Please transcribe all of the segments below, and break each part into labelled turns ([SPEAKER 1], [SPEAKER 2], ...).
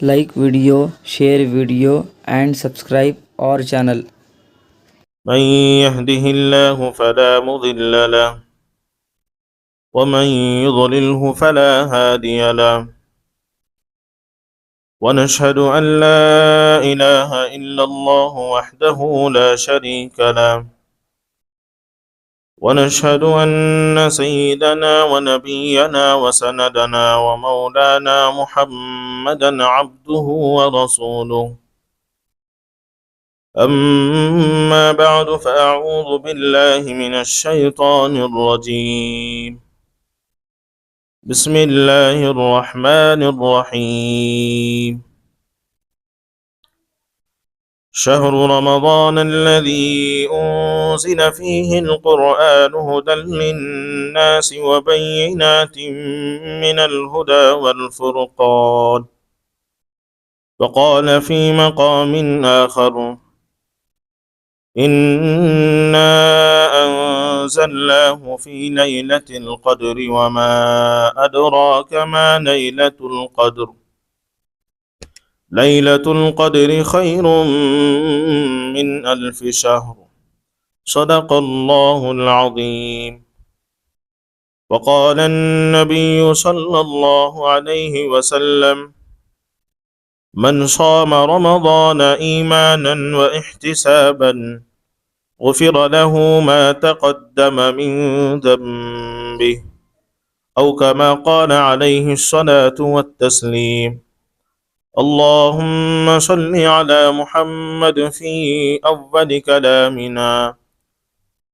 [SPEAKER 1] like video, share video and subscribe our channel.
[SPEAKER 2] من يهده الله فلا مضل له ومن يضلله فلا هادي له ونشهد أن لا إله إلا الله وحده لا شريك له ونشهد أن سيدنا ونبينا وسندنا ومولانا محمدا عبده ورسوله أما بعد فأعوذ بالله من الشيطان الرجيم بسم الله الرحمن الرحيم شهر رمضان الذي أنزل فيه القرآن هدى للناس وبينات من الهدى والفرقان وقال في مقام آخر إنا أنزلناه في ليلة القدر وما أدراك ما ليلة القدر ليلة القدر خير من 1000 شهر صدق الله العظيم وقال النبي صلى الله عليه وسلم من صام رمضان إيمانا واحتسابا غفر له ما تقدم من ذنبه أو كما قال عليه الصلاة والتسليم اللهم صل على محمد في أول كلامنا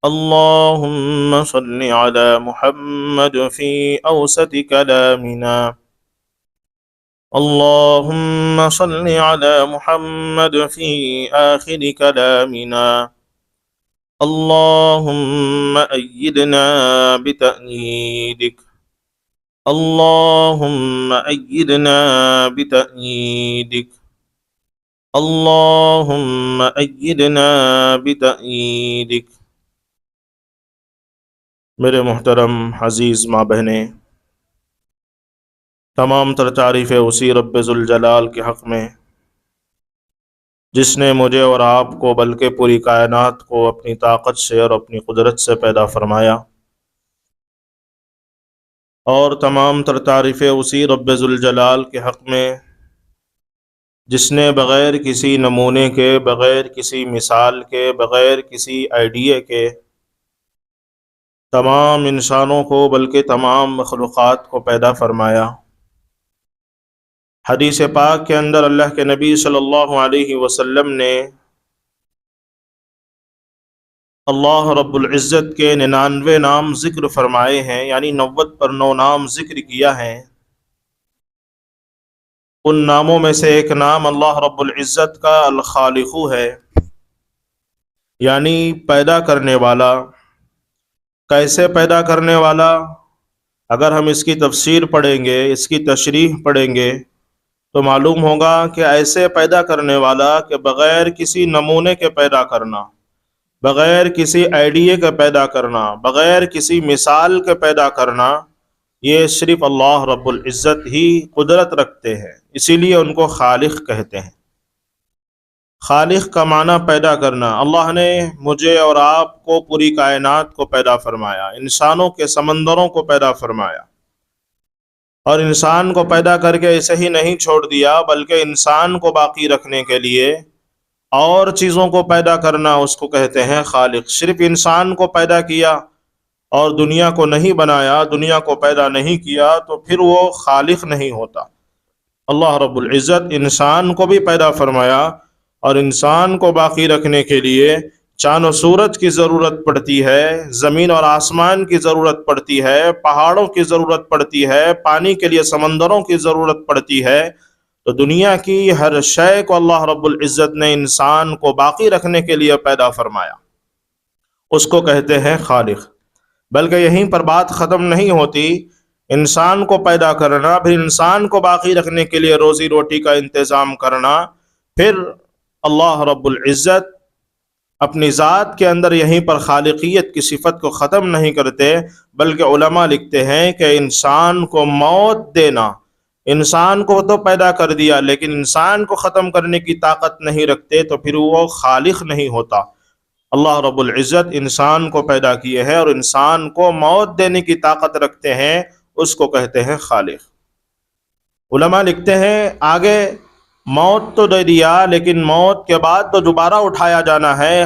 [SPEAKER 2] اللهم صل على محمد في أوسط كلامنا اللهم صل على محمد في آخر كلامنا اللهم أيدنا بتأييدك اللهم أيدنا بتأييدك اللهم أيدنا بتأييدك میرے محترم عزیز ماں بہنیں، تمام تر تعریفیں اسی رب ذوالجلال کے حق میں جس نے مجھے اور آپ کو بلکہ پوری کائنات کو اپنی طاقت سے اور اپنی قدرت سے پیدا فرمایا، اور تمام تر تعریفیں اسی رب ذوالجلال کے حق میں جس نے بغیر کسی نمونے کے، بغیر کسی مثال کے، بغیر کسی آئیڈیا کے تمام انسانوں کو بلکہ تمام مخلوقات کو پیدا فرمایا۔ حدیث پاک کے اندر اللہ کے نبی صلی اللہ علیہ وسلم نے اللہ رب العزت کے 99 نام ذکر فرمائے ہیں، یعنی 90 پر 9 نام ذکر کیا ہے۔ ان ناموں میں سے ایک نام اللہ رب العزت کا الخالق ہے، یعنی پیدا کرنے والا۔ کیسے پیدا کرنے والا؟ اگر ہم اس کی تفسیر پڑھیں گے، اس کی تشریح پڑھیں گے تو معلوم ہوگا کہ ایسے پیدا کرنے والا کہ بغیر کسی نمونے کے پیدا کرنا، بغیر کسی آئیڈیا کے پیدا کرنا، بغیر کسی مثال کے پیدا کرنا، یہ صرف اللہ رب العزت ہی قدرت رکھتے ہیں، اسی لیے ان کو خالق کہتے ہیں۔ خالق کا معنی پیدا کرنا۔ اللہ نے مجھے اور آپ کو پوری کائنات کو پیدا فرمایا، انسانوں کے سمندروں کو پیدا فرمایا، اور انسان کو پیدا کر کے ایسے ہی نہیں چھوڑ دیا، بلکہ انسان کو باقی رکھنے کے لیے اور چیزوں کو پیدا کرنا اس کو کہتے ہیں خالق۔ صرف انسان کو پیدا کیا اور دنیا کو نہیں بنایا، دنیا کو پیدا نہیں کیا تو پھر وہ خالق نہیں ہوتا۔ اللہ رب العزت انسان کو بھی پیدا فرمایا، اور انسان کو باقی رکھنے کے لیے چاند و سورج کی ضرورت پڑتی ہے، زمین اور آسمان کی ضرورت پڑتی ہے، پہاڑوں کی ضرورت پڑتی ہے، پانی کے لیے سمندروں کی ضرورت پڑتی ہے۔ تو دنیا کی ہر شے کو اللہ رب العزت نے انسان کو باقی رکھنے کے لیے پیدا فرمایا، اس کو کہتے ہیں خالق۔ بلکہ یہیں پر بات ختم نہیں ہوتی، انسان کو پیدا کرنا، پھر انسان کو باقی رکھنے کے لیے روزی روٹی کا انتظام کرنا، پھر اللہ رب العزت اپنی ذات کے اندر یہیں پر خالقیت کی صفت کو ختم نہیں کرتے، بلکہ علماء لکھتے ہیں کہ انسان کو موت دینا، انسان کو تو پیدا کر دیا لیکن انسان کو ختم کرنے کی طاقت نہیں رکھتے تو پھر وہ خالق نہیں ہوتا۔ اللہ رب العزت انسان کو پیدا کیے ہیں اور انسان کو موت دینے کی طاقت رکھتے ہیں، اس کو کہتے ہیں خالق۔ علماء لکھتے ہیں آگے موت تو دے دیا لیکن موت کے بعد تو دوبارہ اٹھایا جانا ہے،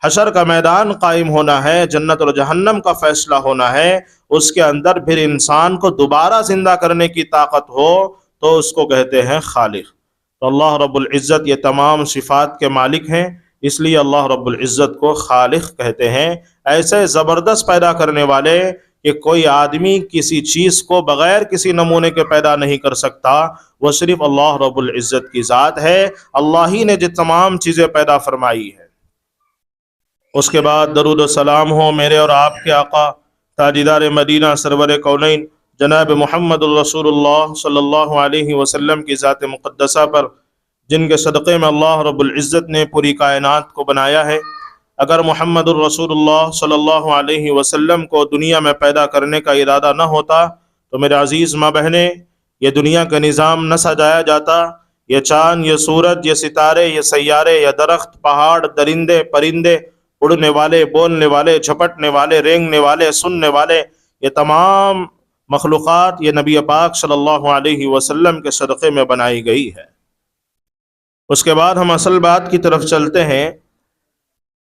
[SPEAKER 2] حشر کا میدان قائم ہونا ہے، جنت اور جہنم کا فیصلہ ہونا ہے، اس کے اندر پھر انسان کو دوبارہ زندہ کرنے کی طاقت ہو تو اس کو کہتے ہیں خالق۔ تو اللہ رب العزت یہ تمام صفات کے مالک ہیں، اس لیے اللہ رب العزت کو خالق کہتے ہیں۔ ایسے زبردست پیدا کرنے والے کہ کوئی آدمی کسی چیز کو بغیر کسی نمونے کے پیدا نہیں کر سکتا، وہ صرف اللہ رب العزت کی ذات ہے۔ اللہ ہی نے جو تمام چیزیں پیدا فرمائی ہے۔ اس کے بعد درود و سلام ہو میرے اور آپ کے آقا تاجدار مدینہ سرور کونین جناب محمد الرسول اللہ صلی اللہ علیہ وسلم کی ذات مقدسہ پر، جن کے صدقے میں اللہ رب العزت نے پوری کائنات کو بنایا ہے۔ اگر محمد الرسول اللہ صلی اللہ علیہ وسلم کو دنیا میں پیدا کرنے کا ارادہ نہ ہوتا تو میرے عزیز ماں بہنیں، یہ دنیا کا نظام نہ سجایا جاتا۔ یہ چاند، یہ سورج، یہ ستارے، یہ سیارے، یہ درخت، پہاڑ، درندے، پرندے، اڑنے والے، بولنے والے، جھپٹنے والے، رینگنے والے، سننے والے، یہ تمام مخلوقات یہ نبی پاک صلی اللہ علیہ وسلم کے صدقے میں بنائی گئی ہے۔ اس کے بعد ہم اصل بات کی طرف چلتے ہیں۔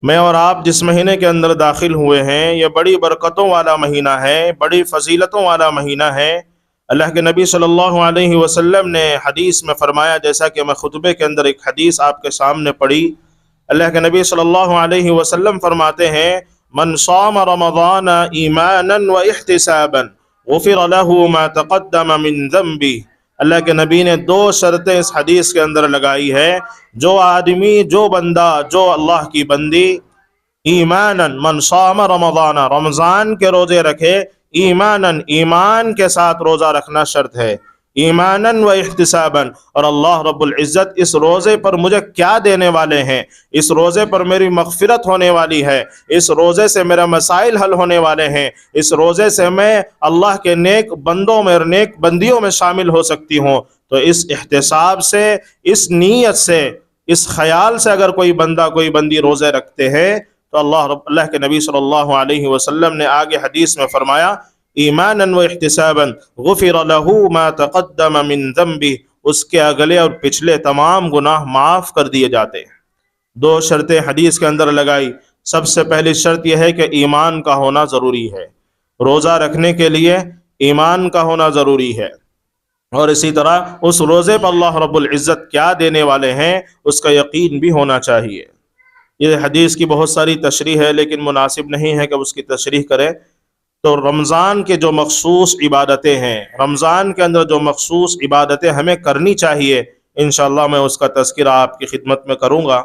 [SPEAKER 2] میں اور آپ جس مہینے کے اندر داخل ہوئے ہیں یہ بڑی برکتوں والا مہینہ ہے، بڑی فضیلتوں والا مہینہ ہے۔ اللہ کے نبی صلی اللہ علیہ وسلم نے حدیث میں فرمایا، جیسا کہ میں خطبے کے اندر ایک حدیث آپ کے سامنے پڑھی، اللہ کے نبی صلی اللہ علیہ وسلم فرماتے ہیں من صام رمضان ایمانا واحتسابا غفر له ما تقدم من ذنبه۔ اللہ کے نبی نے دو شرطیں اس حدیث کے اندر لگائی ہے، جو آدمی، جو بندہ، جو اللہ کی بندی ایمانا، من صام رمضان، رمضان کے روزے رکھے، ایمانا، ایمان کے ساتھ روزہ رکھنا شرط ہے، ایمانا و احتسابا، اور اللہ رب العزت اس روزے پر مجھے کیا دینے والے ہیں، اس روزے پر میری مغفرت ہونے والی ہے، اس روزے سے میرا مسائل حل ہونے والے ہیں، اس روزے سے میں اللہ کے نیک بندوں میں اور نیک بندیوں میں شامل ہو سکتی ہوں۔ تو اس احتساب سے، اس نیت سے، اس خیال سے اگر کوئی بندہ، کوئی بندی روزے رکھتے ہیں تو اللہ کے نبی صلی اللہ علیہ وسلم نے آگے حدیث میں فرمایا ایمانا و احتسابا غفر له ما تقدم من ذنبه، اس کے اگلے اور پچھلے تمام گناہ معاف کر دیے جاتے ہیں۔ دو شرطیں حدیث کے اندر لگائی۔ سب سے پہلی شرط یہ ہے کہ ایمان کا ہونا ضروری ہے، روزہ رکھنے کے لیے ایمان کا ہونا ضروری ہے، اور اسی طرح اس روزے پر اللہ رب العزت کیا دینے والے ہیں اس کا یقین بھی ہونا چاہیے۔ یہ حدیث کی بہت ساری تشریح ہے لیکن مناسب نہیں ہے کہ اس کی تشریح کریں۔ تو رمضان کے جو مخصوص عبادتیں ہیں، رمضان کے اندر جو مخصوص عبادتیں ہمیں کرنی چاہیے، انشاءاللہ میں اس کا تذکرہ آپ کی خدمت میں کروں گا۔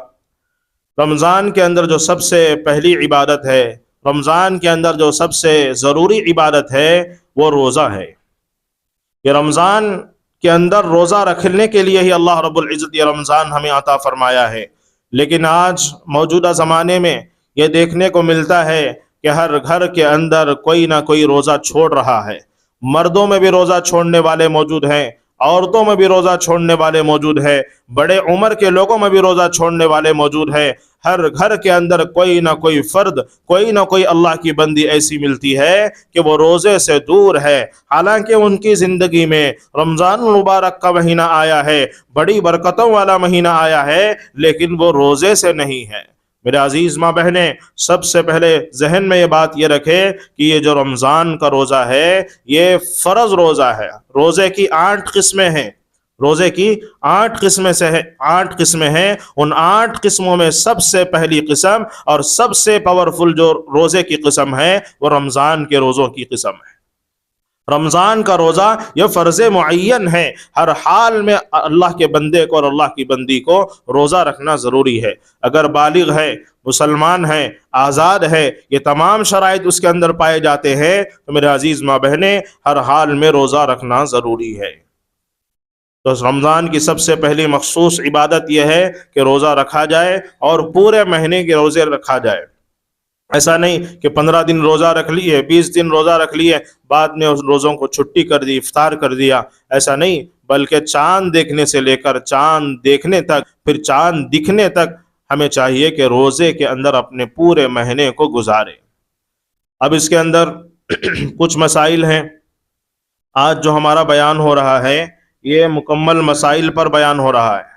[SPEAKER 2] رمضان کے اندر جو سب سے پہلی عبادت ہے، رمضان کے اندر جو سب سے ضروری عبادت ہے وہ روزہ ہے۔ یہ رمضان کے اندر روزہ رکھنے کے لیے ہی اللہ رب العزت یہ رمضان ہمیں عطا فرمایا ہے، لیکن آج موجودہ زمانے میں یہ دیکھنے کو ملتا ہے کہ ہر گھر کے اندر کوئی نہ کوئی روزہ چھوڑ رہا ہے۔ مردوں میں بھی روزہ چھوڑنے والے موجود ہیں، عورتوں میں بھی روزہ چھوڑنے والے موجود ہیں، بڑے عمر کے لوگوں میں بھی روزہ چھوڑنے والے موجود ہیں۔ ہر گھر کے اندر کوئی نہ کوئی فرد، کوئی نہ کوئی اللہ کی بندی ایسی ملتی ہے کہ وہ روزے سے دور ہے، حالانکہ ان کی زندگی میں رمضان المبارک کا مہینہ آیا ہے، بڑی برکتوں والا مہینہ آیا ہے، لیکن وہ روزے سے نہیں ہے۔ میرے عزیز ماں بہنیں، سب سے پہلے ذہن میں یہ بات یہ رکھے کہ یہ جو رمضان کا روزہ ہے یہ فرض روزہ ہے۔ روزے کی 8 قسمیں ہیں، روزے کی 8 قسمیں ہیں۔ ان 8 قسموں میں سب سے پہلی قسم اور سب سے پاورفل جو روزے کی قسم ہے وہ رمضان کے روزوں کی قسم ہے۔ رمضان کا روزہ یہ فرض معین ہے، ہر حال میں اللہ کے بندے کو اور اللہ کی بندی کو روزہ رکھنا ضروری ہے۔ اگر بالغ ہے، مسلمان ہے، آزاد ہے، یہ تمام شرائط اس کے اندر پائے جاتے ہیں تو میرے عزیز ماں بہنیں ہر حال میں روزہ رکھنا ضروری ہے۔ تو رمضان کی سب سے پہلی مخصوص عبادت یہ ہے کہ روزہ رکھا جائے اور پورے مہینے کے روزے رکھا جائے۔ ایسا نہیں کہ 15 دن روزہ رکھ لیے، 20 دن روزہ رکھ لیے، بعد میں اس روزوں کو چھٹی کر دی، افطار کر دیا، ایسا نہیں، بلکہ چاند دیکھنے سے لے کر چاند دیکھنے تک، پھر چاند دکھنے تک ہمیں چاہیے کہ روزے کے اندر اپنے پورے مہینے کو گزارے۔ اب اس کے اندر کچھ مسائل ہیں۔ آج جو ہمارا بیان ہو رہا ہے یہ مکمل مسائل پر بیان ہو رہا ہے،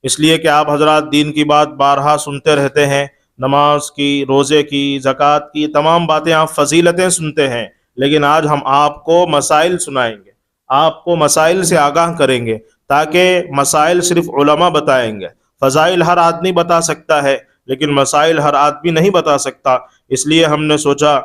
[SPEAKER 2] اس لیے کہ آپ حضرات دین کی بات بارہا سنتے رہتے ہیں، نماز کی، روزے کی، زکوٰۃ کی، تمام باتیں آپ فضیلتیں سنتے ہیں، لیکن آج ہم آپ کو مسائل سنائیں گے، آپ کو مسائل سے آگاہ کریں گے، تاکہ مسائل صرف علماء بتائیں گے۔ فضائل ہر آدمی بتا سکتا ہے لیکن مسائل ہر آدمی نہیں بتا سکتا، اس لیے ہم نے سوچا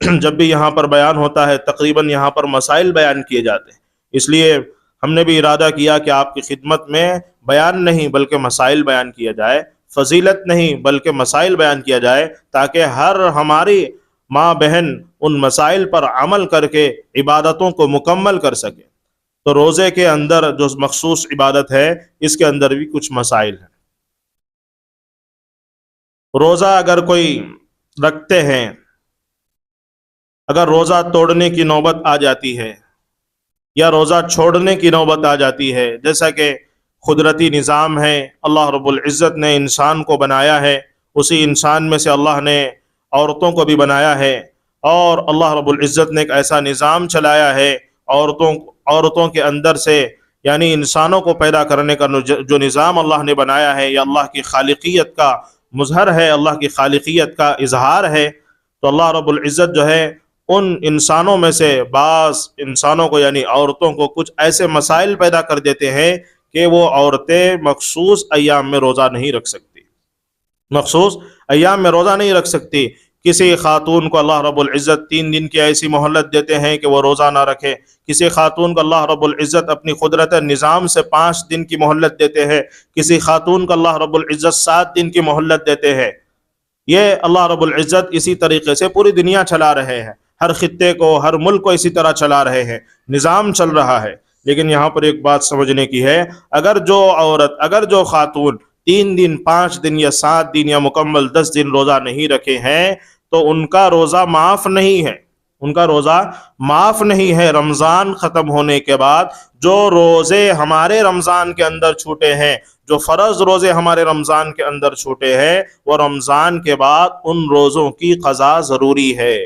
[SPEAKER 2] جب بھی یہاں پر بیان ہوتا ہے تقریباً یہاں پر مسائل بیان کیے جاتے ہیں، اس لیے ہم نے بھی ارادہ کیا کہ آپ کی خدمت میں بیان نہیں بلکہ مسائل بیان کیا جائے، فضیلت نہیں بلکہ مسائل بیان کیا جائے، تاکہ ہر ہماری ماں بہن ان مسائل پر عمل کر کے عبادتوں کو مکمل کر سکے۔ تو روزے کے اندر جو مخصوص عبادت ہے اس کے اندر بھی کچھ مسائل ہیں۔ روزہ اگر کوئی رکھتے ہیں، اگر روزہ توڑنے کی نوبت آ جاتی ہے یا روزہ چھوڑنے کی نوبت آ جاتی ہے، جیسا کہ قدرتی نظام ہے، اللہ رب العزت نے انسان کو بنایا ہے، اسی انسان میں سے اللہ نے عورتوں کو بھی بنایا ہے، اور اللہ رب العزت نے ایک ایسا نظام چلایا ہے عورتوں کے اندر سے، یعنی انسانوں کو پیدا کرنے کا جو نظام اللہ نے بنایا ہے، یا اللہ کی خالقیت کا مظہر ہے، اللہ کی خالقیت کا اظہار ہے۔ تو اللہ رب العزت جو ہے ان انسانوں میں سے بعض انسانوں کو یعنی عورتوں کو کچھ ایسے مسائل پیدا کر دیتے ہیں کہ وہ عورتیں مخصوص ایام میں روزہ نہیں رکھ سکتی، مخصوص ایام میں روزہ نہیں رکھ سکتی۔ کسی خاتون کو اللہ رب العزت 3 دن کی ایسی مہلت دیتے ہیں کہ وہ روزہ نہ رکھے، کسی خاتون کو اللہ رب العزت اپنی قدرت نظام سے 5 دن کی مہلت دیتے ہیں، کسی خاتون کو اللہ رب العزت 7 دن کی مہلت دیتے ہیں۔ یہ اللہ رب العزت اسی طریقے سے پوری دنیا چلا رہے ہیں، ہر خطے کو، ہر ملک کو اسی طرح چلا رہے ہیں، نظام چل رہا ہے۔ لیکن یہاں پر ایک بات سمجھنے کی ہے، اگر جو عورت، اگر جو خاتون 3 دن، 5 دن یا 7 دن یا مکمل 10 دن روزہ نہیں رکھے ہیں تو ان کا روزہ معاف نہیں ہے، ان کا روزہ معاف نہیں ہے۔ رمضان ختم ہونے کے بعد جو روزے ہمارے رمضان کے اندر چھوٹے ہیں، جو فرض روزے ہمارے رمضان کے اندر چھوٹے ہیں، وہ رمضان کے بعد ان روزوں کی قضا ضروری ہے،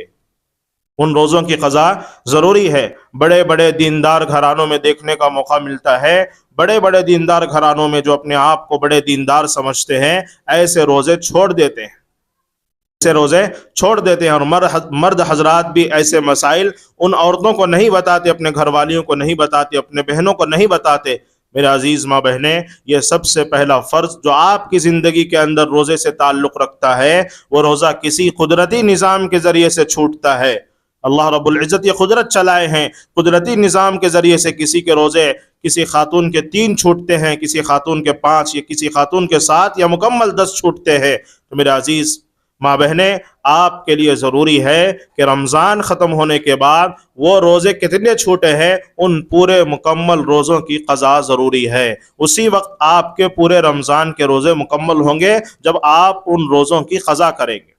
[SPEAKER 2] ان روزوں کی قضا ضروری ہے۔ بڑے بڑے دیندار گھرانوں میں دیکھنے کا موقع ملتا ہے، بڑے بڑے دیندار گھرانوں میں جو اپنے آپ کو بڑے دیندار سمجھتے ہیں، ایسے روزے چھوڑ دیتے ہیں، ایسے روزے چھوڑ دیتے ہیں۔ اور مرد حضرات بھی ایسے مسائل ان عورتوں کو نہیں بتاتے، اپنے گھر والیوں کو نہیں بتاتے، اپنے بہنوں کو نہیں بتاتے۔ میرے عزیز ماں بہنیں، یہ سب سے پہلا فرض جو آپ کی زندگی کے اندر روزے سے تعلق رکھتا ہے، وہ روزہ کسی قدرتی نظام کے ذریعے سے چھوٹتا ہے۔ اللہ رب العزت یہ قدرت چلائے ہیں، قدرتی نظام کے ذریعے سے کسی کے روزے، کسی خاتون کے 3 چھوٹتے ہیں، کسی خاتون کے 5 یا کسی خاتون کے 7 یا مکمل 10 چھوٹتے ہیں۔ تو میرے عزیز ماں بہنیں، آپ کے لیے ضروری ہے کہ رمضان ختم ہونے کے بعد وہ روزے کتنے چھوٹے ہیں ان پورے مکمل روزوں کی قضا ضروری ہے۔ اسی وقت آپ کے پورے رمضان کے روزے مکمل ہوں گے جب آپ ان روزوں کی قضا کریں گے۔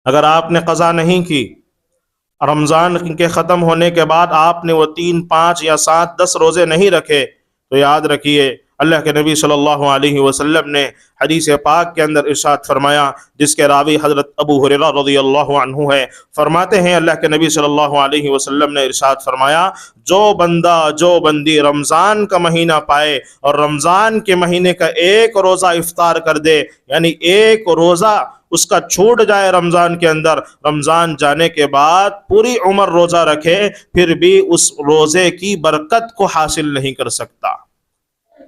[SPEAKER 2] اگر آپ نے قضا نہیں کی، رمضان کے ختم ہونے کے بعد آپ نے وہ 3، 5 یا 7، 10 روزے نہیں رکھے، تو یاد رکھیے اللہ کے نبی صلی اللہ علیہ وسلم نے حدیث پاک کے اندر ارشاد فرمایا، جس کے راوی حضرت ابو ہریرہ رضی اللہ عنہ ہے، فرماتے ہیں اللہ کے نبی صلی اللہ علیہ وسلم نے ارشاد فرمایا، جو بندہ، جو بندی رمضان کا مہینہ پائے اور رمضان کے مہینے کا 1 روزہ افطار کر دے، یعنی 1 روزہ اس کا چھوٹ جائے رمضان کے اندر، رمضان جانے کے بعد پوری عمر روزہ رکھے، پھر بھی اس روزے کی برکت کو حاصل نہیں کر سکتا۔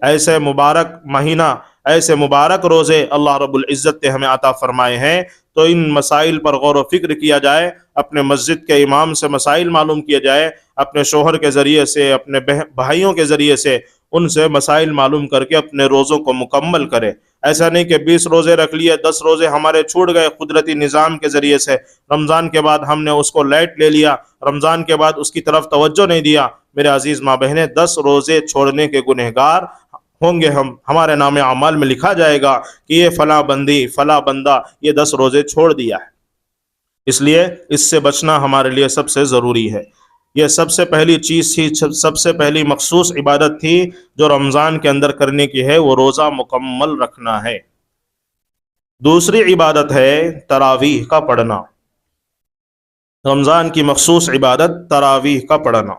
[SPEAKER 2] ایسے مبارک مہینہ، ایسے مبارک روزے اللہ رب العزت نے ہمیں عطا فرمائے ہیں۔ تو ان مسائل پر غور و فکر کیا جائے، اپنے مسجد کے امام سے مسائل معلوم کیا جائے، اپنے شوہر کے ذریعے سے، اپنے بھائیوں کے ذریعے سے ان سے مسائل معلوم کر کے اپنے روزوں کو مکمل کرے۔ ایسا نہیں کہ 20 روزے رکھ لیے، 10 روزے ہمارے چھوٹ گئے قدرتی نظام کے ذریعے سے، رمضان کے بعد ہم نے اس کو لائٹ لے لیا، رمضان کے بعد اس کی طرف توجہ نہیں دیا۔ میرے عزیز ماں بہنیں، 10 روزے چھوڑنے کے گنہگار ہوں گے ہمارے نام اعمال میں لکھا جائے گا کہ یہ فلاں بندی، فلاں بندہ یہ 10 روزے چھوڑ دیا ہے۔ اس لیے اس سے بچنا ہمارے لیے سب سے ضروری ہے۔ یہ سب سے پہلی چیز تھی، سب سے پہلی مخصوص عبادت تھی جو رمضان کے اندر کرنے کی ہے، وہ روزہ مکمل رکھنا ہے۔ دوسری عبادت ہے تراویح کا پڑھنا۔ رمضان کی مخصوص عبادت تراویح کا پڑھنا۔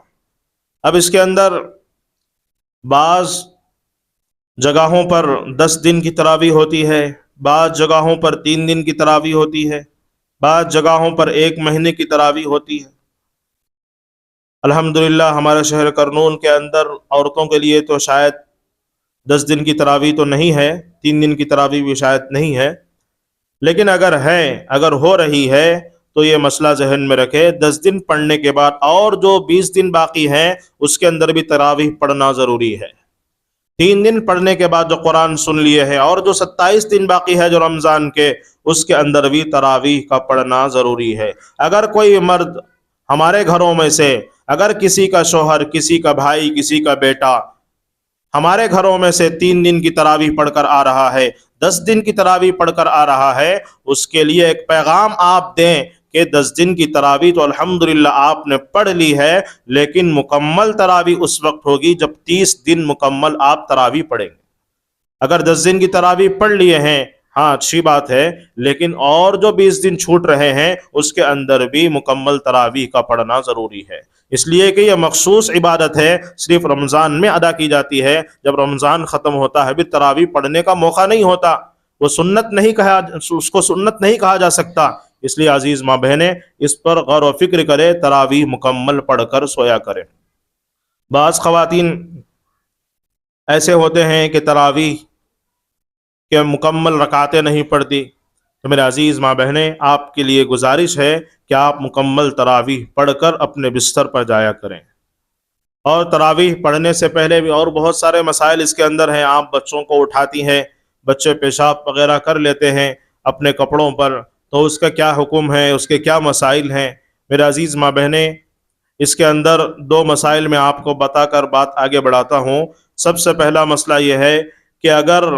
[SPEAKER 2] اب اس کے اندر بعض جگہوں پر 10 دن کی تراویح ہوتی ہے، بعض جگہوں پر 3 دن کی تراویح ہوتی ہے، بعض جگہوں پر 1 مہینے کی تراویح ہوتی ہے۔ الحمدللہ ہمارے شہر کرنول کے اندر عورتوں کے لیے تو شاید 10 دن کی تراویح تو نہیں ہے، 3 دن کی تراویح بھی شاید نہیں ہے، لیکن اگر ہو رہی ہے تو یہ مسئلہ ذہن میں رکھے، 10 دن پڑھنے کے بعد اور جو 20 دن باقی ہیں اس کے اندر بھی تراویح پڑھنا ضروری ہے۔ 3 دن پڑھنے کے بعد جو قرآن سن لیے ہیں اور جو 27 دن باقی ہے جو رمضان کے، اس کے اندر بھی تراویح کا پڑھنا ضروری ہے۔ اگر کوئی مرد ہمارے گھروں میں سے، اگر کسی کا شوہر، کسی کا بھائی، کسی کا بیٹا ہمارے گھروں میں سے 3 دن کی تراویح پڑھ کر آ رہا ہے، 10 دن کی تراویح پڑھ کر آ رہا ہے، اس کے لیے ایک پیغام آپ دیں کہ 10 دن کی تراویح تو الحمدللہ آپ نے پڑھ لی ہے، لیکن مکمل تراویح اس وقت ہوگی جب 30 دن مکمل آپ تراویح پڑھیں گے۔ اگر 10 دن کی تراویح پڑھ لیے ہیں، ہاں اچھی بات ہے، لیکن اور جو 20 دن چھوٹ رہے ہیں اس کے اندر بھی مکمل تراویح کا پڑھنا ضروری ہے۔ اس لیے کہ یہ مخصوص عبادت ہے، صرف رمضان میں ادا کی جاتی ہے۔ جب رمضان ختم ہوتا ہے بھی تراویح پڑھنے کا موقع نہیں ہوتا، وہ سنت نہیں اس کو سنت نہیں کہا جا سکتا۔ اس لیے عزیز ماں بہنیں اس پر غور و فکر کرے، تراویح مکمل پڑھ کر سویا کریں۔ بعض خواتین ایسے ہوتے ہیں کہ تراویح کہ مکمل رکعتیں نہیں پڑھتی، تو میرے عزیز ماں بہنیں آپ کے لیے گزارش ہے کہ آپ مکمل تراویح پڑھ کر اپنے بستر پر جایا کریں۔ اور تراویح پڑھنے سے پہلے بھی اور بہت سارے مسائل اس کے اندر ہیں۔ آپ بچوں کو اٹھاتی ہیں، بچے پیشاب وغیرہ کر لیتے ہیں اپنے کپڑوں پر، تو اس کا کیا حکم ہے، اس کے کیا مسائل ہیں؟ میرے عزیز ماں بہنیں اس کے اندر 2 مسائل میں آپ کو بتا کر بات آگے بڑھاتا ہوں۔ سب سے پہلا مسئلہ یہ ہے کہ اگر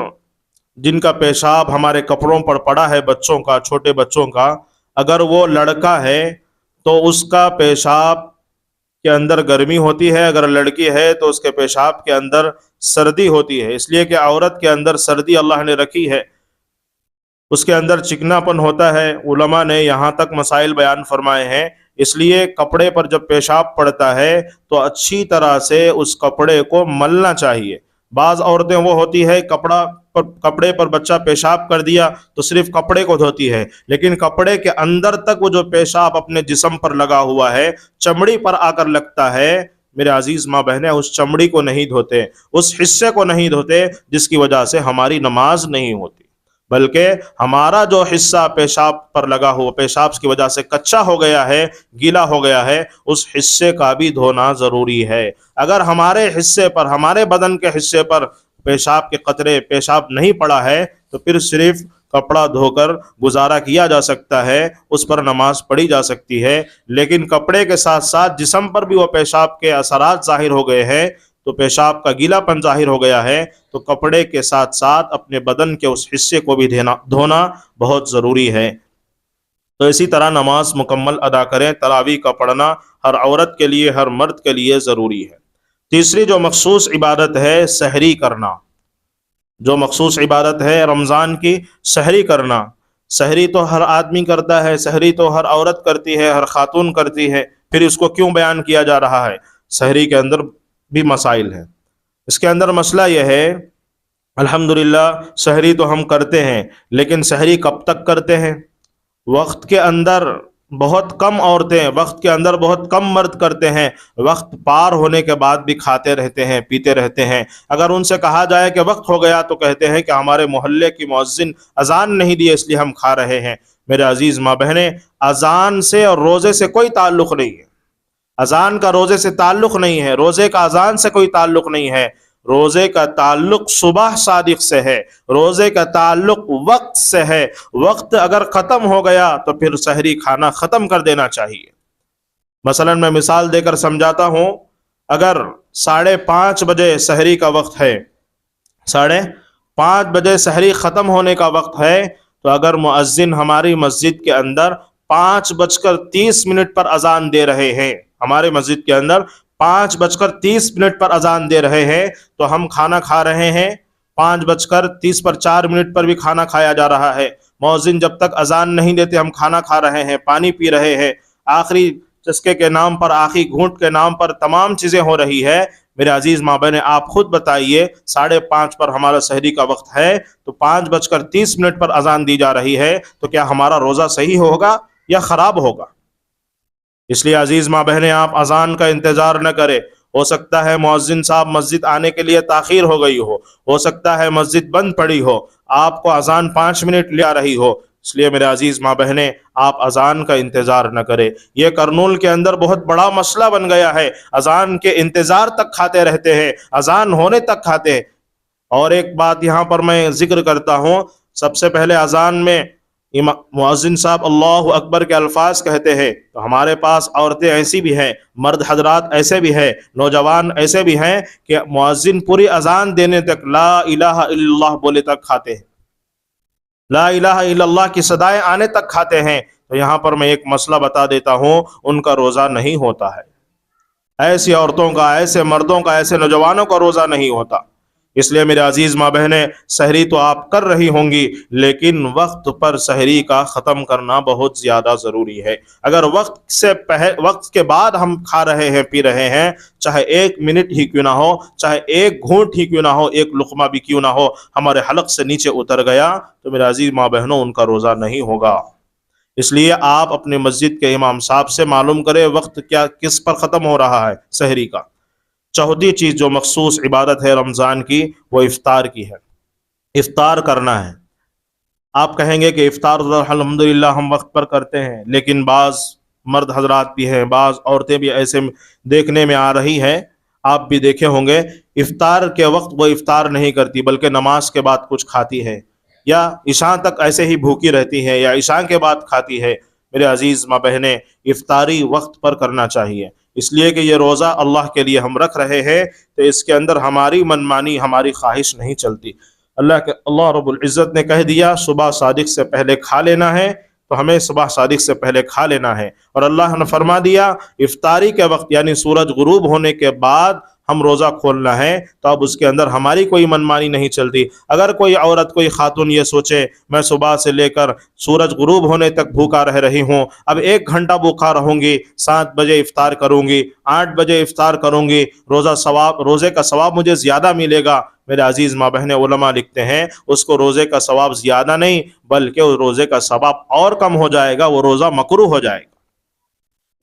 [SPEAKER 2] جن کا پیشاب ہمارے کپڑوں پر پڑا ہے، بچوں کا، چھوٹے بچوں کا، اگر وہ لڑکا ہے تو اس کا پیشاب کے اندر گرمی ہوتی ہے، اگر لڑکی ہے تو اس کے پیشاب کے اندر سردی ہوتی ہے، اس لیے کہ عورت کے اندر سردی اللہ نے رکھی ہے، اس کے اندر چکنا پن ہوتا ہے۔ علماء نے یہاں تک مسائل بیان فرمائے ہیں، اس لیے کپڑے پر جب پیشاب پڑتا ہے تو اچھی طرح سے اس کپڑے کو ملنا چاہیے۔ بعض عورتیں وہ ہوتی ہے کپڑے پر بچہ پیشاب کر دیا تو صرف کپڑے کو دھوتی ہے، لیکن کپڑے کے اندر تک وہ جو پیشاب اپنے جسم پر لگا ہوا ہے، چمڑی پر آ کر لگتا ہے، میرے عزیز ماں بہنیں اس چمڑی کو نہیں دھوتے، اس حصے کو نہیں دھوتے، جس کی وجہ سے ہماری نماز نہیں ہوتی، بلکہ ہمارا جو حصہ پیشاب پر لگا ہوا، پیشاب کی وجہ سے کچا ہو گیا ہے، گیلا ہو گیا ہے، اس حصے کا بھی دھونا ضروری ہے۔ اگر ہمارے حصے پر، ہمارے بدن کے حصے پر پیشاب کے قطرے، پیشاب نہیں پڑا ہے تو پھر صرف کپڑا دھو کر گزارا کیا جا سکتا ہے، اس پر نماز پڑھی جا سکتی ہے، لیکن کپڑے کے ساتھ ساتھ جسم پر بھی وہ پیشاب کے اثرات ظاہر ہو گئے ہیں، تو پیشاب کا گیلا پن ظاہر ہو گیا ہے، تو کپڑے کے ساتھ ساتھ اپنے بدن کے اس حصے کو بھی دھونا بہت ضروری ہے۔ تو اسی طرح نماز مکمل ادا کریں۔ تراویح کا پڑھنا ہر عورت کے لیے، ہر مرد کے لیے ضروری ہے۔ تیسری جو مخصوص عبادت ہے سحری کرنا، جو مخصوص عبادت ہے رمضان کی، سحری کرنا۔ سحری تو ہر آدمی کرتا ہے، سحری تو ہر عورت کرتی ہے، ہر خاتون کرتی ہے، پھر اس کو کیوں بیان کیا جا رہا ہے؟ سحری کے اندر بھی مسائل ہیں۔ اس کے اندر مسئلہ یہ ہے، الحمدللہ سحری تو ہم کرتے ہیں، لیکن سحری کب تک کرتے ہیں؟ وقت کے اندر بہت کم عورتیں، وقت کے اندر بہت کم مرد کرتے ہیں، وقت پار ہونے کے بعد بھی کھاتے رہتے ہیں، پیتے رہتے ہیں۔ اگر ان سے کہا جائے کہ وقت ہو گیا تو کہتے ہیں کہ ہمارے محلے کی مؤذن اذان نہیں دی اس لیے ہم کھا رہے ہیں۔ میرے عزیز ماں بہنیں، اذان سے اور روزے سے کوئی تعلق نہیں ہے، اذان کا روزے سے تعلق نہیں ہے، روزے کا اذان سے کوئی تعلق نہیں ہے، روزے کا تعلق صبح صادق سے ہے، روزے کا تعلق وقت سے ہے۔ وقت اگر ختم ہو گیا تو پھر سحری کھانا ختم کر دینا چاہیے۔ مثلا میں مثال دے کر سمجھاتا ہوں، اگر 5:30 بجے سحری کا وقت ہے، 5:30 بجے سحری ختم ہونے کا وقت ہے، تو اگر مؤذن ہماری مسجد کے اندر 5:30 پر اذان دے رہے ہیں، ہمارے مسجد کے اندر 5:30 پر اذان دے رہے ہیں، تو ہم کھانا کھا رہے ہیں، 5:30 پر بھی کھانا کھایا جا رہا ہے، مؤذن جب تک اذان نہیں دیتے ہم کھانا کھا رہے ہیں، پانی پی رہے ہیں، آخری چسکے کے نام پر، آخری گھونٹ کے نام پر تمام چیزیں ہو رہی ہے۔ میرے عزیز ماں بہنیں، آپ خود بتائیے 5:30 پر ہمارا سحری کا وقت ہے، تو 5:30 پر اذان دی جا رہی ہے، تو کیا ہمارا روزہ صحیح ہوگا یا خراب ہوگا؟ اس لیے عزیز ماں بہنیں، آپ اذان کا انتظار نہ کریں۔ ہو سکتا ہے مؤذن صاحب مسجد آنے کے لیے تاخیر ہو گئی ہو سکتا ہے مسجد بند پڑی ہو، آپ کو اذان 5 منٹ لے آ رہی ہو، اس لیے میرے عزیز ماں بہنیں، آپ اذان کا انتظار نہ کریں۔ یہ کرنول کے اندر بہت بڑا مسئلہ بن گیا ہے، اذان کے انتظار تک کھاتے رہتے ہیں، اذان ہونے تک کھاتے ہیں۔ اور ایک بات یہاں پر میں ذکر کرتا ہوں، سب سے پہلے اذان میں مؤذن صاحب اللہ اکبر کے الفاظ کہتے ہیں، تو ہمارے پاس عورتیں ایسی بھی ہیں، مرد حضرات ایسے بھی ہیں، نوجوان ایسے بھی ہیں کہ مؤذن پوری اذان دینے تک لا الہ الا اللہ بولے تک کھاتے ہیں، لا الہ الا اللہ کی صدائیں آنے تک کھاتے ہیں۔ تو یہاں پر میں ایک مسئلہ بتا دیتا ہوں، ان کا روزہ نہیں ہوتا ہے، ایسی عورتوں کا، ایسے مردوں کا، ایسے نوجوانوں کا روزہ نہیں ہوتا۔ اس لیے میرے عزیز ماں بہنیں، سحری تو آپ کر رہی ہوں گی، لیکن وقت پر سحری کا ختم کرنا بہت زیادہ ضروری ہے۔ اگر وقت کے بعد ہم کھا رہے ہیں، پی رہے ہیں، چاہے 1 منٹ ہی کیوں نہ ہو، چاہے 1 گھونٹ ہی کیوں نہ ہو، 1 لقمہ بھی کیوں نہ ہو، ہمارے حلق سے نیچے اتر گیا، تو میرے عزیز ماں بہنوں، ان کا روزہ نہیں ہوگا۔ اس لیے آپ اپنے مسجد کے امام صاحب سے معلوم کریں وقت کس پر ختم ہو رہا ہے سحری کا۔ چوتھی چیز جو مخصوص عبادت ہے رمضان کی، وہ افطار کی ہے، افطار کرنا ہے۔ آپ کہیں گے کہ افطار الحمدللہ ہم وقت پر کرتے ہیں، لیکن بعض مرد حضرات بھی ہیں، بعض عورتیں بھی ایسے دیکھنے میں آ رہی ہیں، آپ بھی دیکھے ہوں گے، افطار کے وقت وہ افطار نہیں کرتی، بلکہ نماز کے بعد کچھ کھاتی ہے، یا عشاء تک ایسے ہی بھوکی رہتی ہے، یا عشاء کے بعد کھاتی ہے۔ میرے عزیز ماں بہنیں، افطاری وقت پر کرنا چاہیے، اس لیے کہ یہ روزہ اللہ کے لیے ہم رکھ رہے ہیں، تو اس کے اندر ہماری منمانی، ہماری خواہش نہیں چلتی۔ اللہ رب العزت نے کہہ دیا صبح صادق سے پہلے کھا لینا ہے، تو ہمیں صبح صادق سے پہلے کھا لینا ہے، اور اللہ نے فرما دیا افطاری کے وقت یعنی سورج غروب ہونے کے بعد ہم روزہ کھولنا ہے، تو اب اس کے اندر ہماری کوئی منمانی نہیں چلتی۔ اگر کوئی عورت، کوئی خاتون یہ سوچے میں صبح سے لے کر سورج غروب ہونے تک بھوکا رہ رہی ہوں، اب 1 گھنٹہ بھوکا رہوں گی، 7 بجے افطار کروں گی، 8 بجے افطار کروں گی، روزے کا ثواب مجھے زیادہ ملے گا، میرے عزیز ماں بہنیں، علماء لکھتے ہیں اس کو روزے کا ثواب زیادہ نہیں بلکہ اس روزے کا ثواب اور کم ہو جائے گا، وہ روزہ مکروہ ہو جائے گا،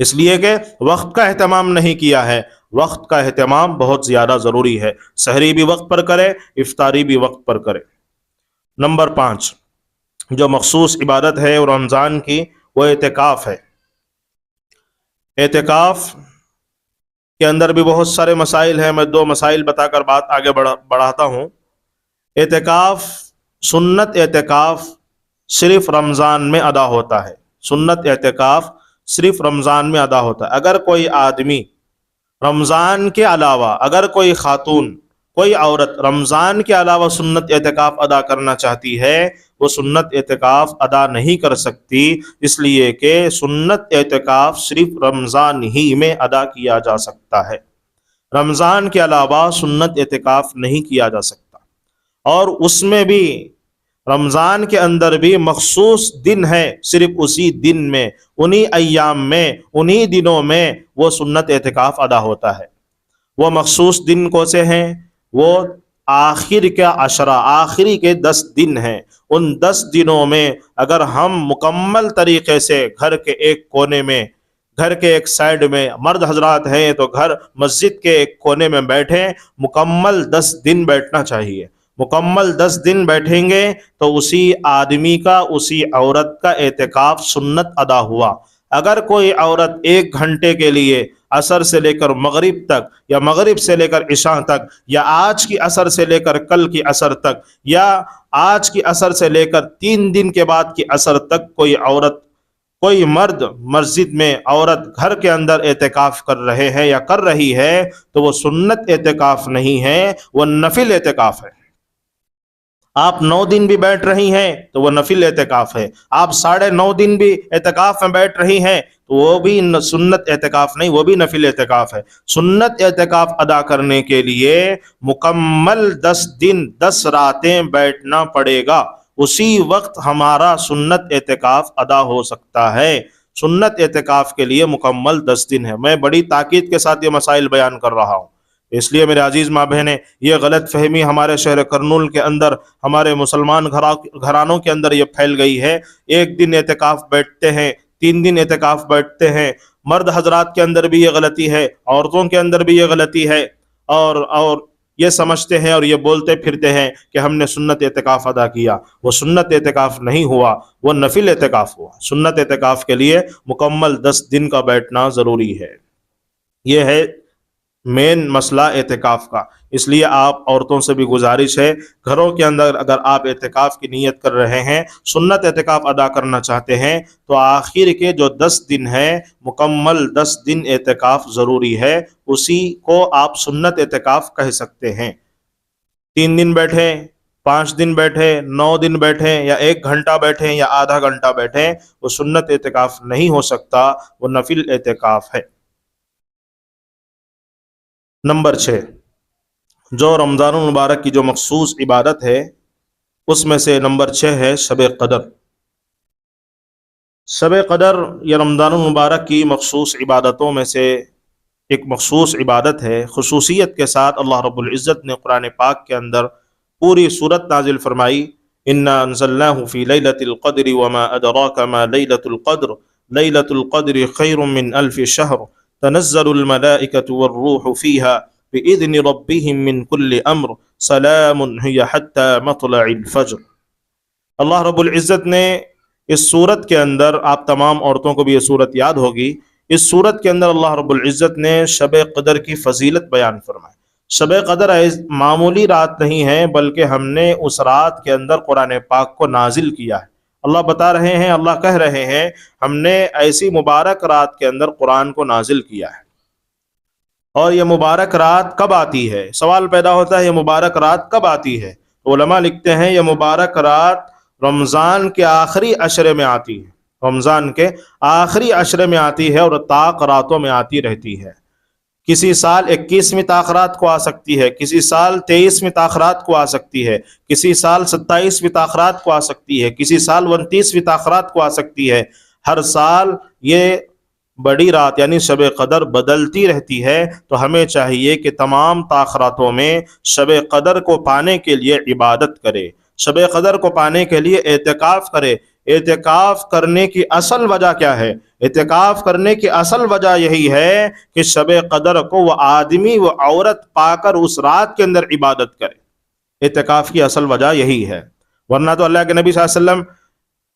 [SPEAKER 2] اس لیے کہ وقت کا اہتمام نہیں کیا ہے۔ وقت کا اہتمام بہت زیادہ ضروری ہے، سحری بھی وقت پر کرے، افطاری بھی وقت پر کرے۔ نمبر 5 جو مخصوص عبادت ہے رمضان کی، وہ اعتکاف ہے۔ اعتکاف کے اندر بھی بہت سارے مسائل ہیں، میں 2 مسائل بتا کر بات آگے بڑھاتا ہوں۔ اعتکاف، سنت اعتکاف صرف رمضان میں ادا ہوتا ہے، سنت اعتکاف صرف رمضان میں ادا ہوتا ہے۔ اگر کوئی آدمی رمضان کے علاوہ، اگر کوئی خاتون، کوئی عورت رمضان کے علاوہ سنت اعتکاف ادا کرنا چاہتی ہے، وہ سنت اعتکاف ادا نہیں کر سکتی، اس لیے کہ سنت اعتکاف صرف رمضان ہی میں ادا کیا جا سکتا ہے، رمضان کے علاوہ سنت اعتکاف نہیں کیا جا سکتا۔ اور اس میں بھی رمضان کے اندر بھی مخصوص دن ہے، صرف اسی دن میں، انہی ایام میں، انہی دنوں میں وہ سنت اعتکاف ادا ہوتا ہے۔ وہ مخصوص دن کون سے ہیں؟ وہ آخر کا عشرہ، آخری کے 10 دن ہیں۔ ان 10 دنوں میں اگر ہم مکمل طریقے سے گھر کے ایک کونے میں، گھر کے ایک سائیڈ میں، مرد حضرات ہیں تو گھر مسجد کے ایک کونے میں بیٹھیں، مکمل 10 دن بیٹھنا چاہیے، مکمل 10 دن بیٹھیں گے تو اسی آدمی کا، اسی عورت کا اعتکاف سنت ادا ہوا۔ اگر کوئی عورت 1 گھنٹے کے لیے عصر سے لے کر مغرب تک، یا مغرب سے لے کر عشاء تک، یا آج کی عصر سے لے کر کل کی عصر تک، یا آج کی عصر سے لے کر 3 دن کے بعد کی عصر تک کوئی عورت، کوئی مرد مسجد میں، عورت گھر کے اندر اعتکاف کر رہے ہیں یا کر رہی ہے، تو وہ سنت اعتکاف نہیں ہے، وہ نفل اعتکاف ہے۔ آپ 9 دن بھی بیٹھ رہی ہیں تو وہ نفل اعتکاف ہے، آپ 9.5 دن بھی اعتکاف میں بیٹھ رہی ہیں تو وہ بھی سنت اعتکاف نہیں، وہ بھی نفل اعتکاف ہے۔ سنت اعتکاف ادا کرنے کے لیے مکمل 10 دن 10 راتیں بیٹھنا پڑے گا، اسی وقت ہمارا سنت اعتکاف ادا ہو سکتا ہے۔ سنت اعتکاف کے لیے مکمل 10 دن ہے۔ میں بڑی تاکید کے ساتھ یہ مسائل بیان کر رہا ہوں، اس لیے میرے عزیز ماں بہنیں، یہ غلط فہمی ہمارے شہر کرنول کے اندر، ہمارے مسلمان گھرانوں کے اندر یہ پھیل گئی ہے۔ 1 دن اعتکاف بیٹھتے ہیں، 3 دن اعتکاف بیٹھتے ہیں۔ مرد حضرات کے اندر بھی یہ غلطی ہے، عورتوں کے اندر بھی یہ غلطی ہے، اور یہ سمجھتے ہیں اور یہ بولتے پھرتے ہیں کہ ہم نے سنت اعتکاف ادا کیا۔ وہ سنت اعتکاف نہیں ہوا، وہ نفل اعتکاف ہوا۔ سنت اعتکاف کے لیے مکمل 10 دن کا بیٹھنا ضروری ہے۔ یہ ہے مین مسئلہ اعتکاف کا۔ اس لیے آپ عورتوں سے بھی گزارش ہے، گھروں کے اندر اگر آپ اعتکاف کی نیت کر رہے ہیں، سنت اعتکاف ادا کرنا چاہتے ہیں، تو آخر کے جو 10 دن ہے، مکمل 10 دن اعتکاف ضروری ہے، اسی کو آپ سنت اعتکاف کہہ سکتے ہیں۔ 3 دن بیٹھے، 5 دن بیٹھے، 9 دن بیٹھے، یا 1 گھنٹہ بیٹھے، یا آدھا گھنٹہ بیٹھے، وہ سنت اعتکاف نہیں ہو سکتا، وہ نفل اعتکاف ہے۔ نمبر 6، جو رمضان المبارک کی جو مخصوص عبادت ہے اس میں سے نمبر 6 ہے شب قدر۔ شب قدر یہ رمضان المبارک کی مخصوص عبادتوں میں سے ایک مخصوص عبادت ہے۔ خصوصیت کے ساتھ اللہ رب العزت نے قرآن پاک کے اندر پوری سورت نازل فرمائی، انا انزلناہ فی لیلۃ القدر وما ادراک ما لیلۃ القدر لیلۃ القدر خیر من الف شہر تنزل الملائکۃ والروح فیہا بإذن ربهم من كل امر سلام هي حتى مطلع الفجر۔ اللہ رب العزت نے اس سورت کے اندر، آپ تمام عورتوں کو بھی یہ سورت یاد ہوگی، اس سورت کے اندر اللہ رب العزت نے شب قدر کی فضیلت بیان فرمائی۔ شب قدر معمولی رات نہیں ہے، بلکہ ہم نے اس رات کے اندر قرآن پاک کو نازل کیا ہے۔ اللہ بتا رہے ہیں، اللہ کہہ رہے ہیں، ہم نے ایسی مبارک رات کے اندر قرآن کو نازل کیا ہے۔ اور یہ مبارک رات کب آتی ہے؟ سوال پیدا ہوتا ہے، یہ مبارک رات کب آتی ہے؟ علماء لکھتے ہیں یہ مبارک رات رمضان کے آخری عشرے میں آتی ہے، رمضان کے آخری عشرے میں آتی ہے، اور طاق راتوں میں آتی رہتی ہے۔ کسی سال 21ویں طاق رات کو آ سکتی ہے، کسی سال 23ویں طاق رات کو آ سکتی ہے، کسی سال 27ویں طاق رات کو آ سکتی ہے، کسی سال 29ویں طاق رات کو آ سکتی ہے۔ ہر سال یہ بڑی رات یعنی شب قدر بدلتی رہتی ہے، تو ہمیں چاہیے کہ تمام تاخراتوں میں شب قدر کو پانے کے لیے عبادت کرے، شب قدر کو پانے کے لیے اعتکاف کرے۔ اعتکاف کرنے کی اصل وجہ کیا ہے؟ اعتکاف کرنے کی اصل وجہ یہی ہے کہ شب قدر کو وہ آدمی، وہ عورت پا کر اس رات کے اندر عبادت کرے۔ اعتکاف کی اصل وجہ یہی ہے، ورنہ تو اللہ کے نبی صلی اللہ علیہ وسلم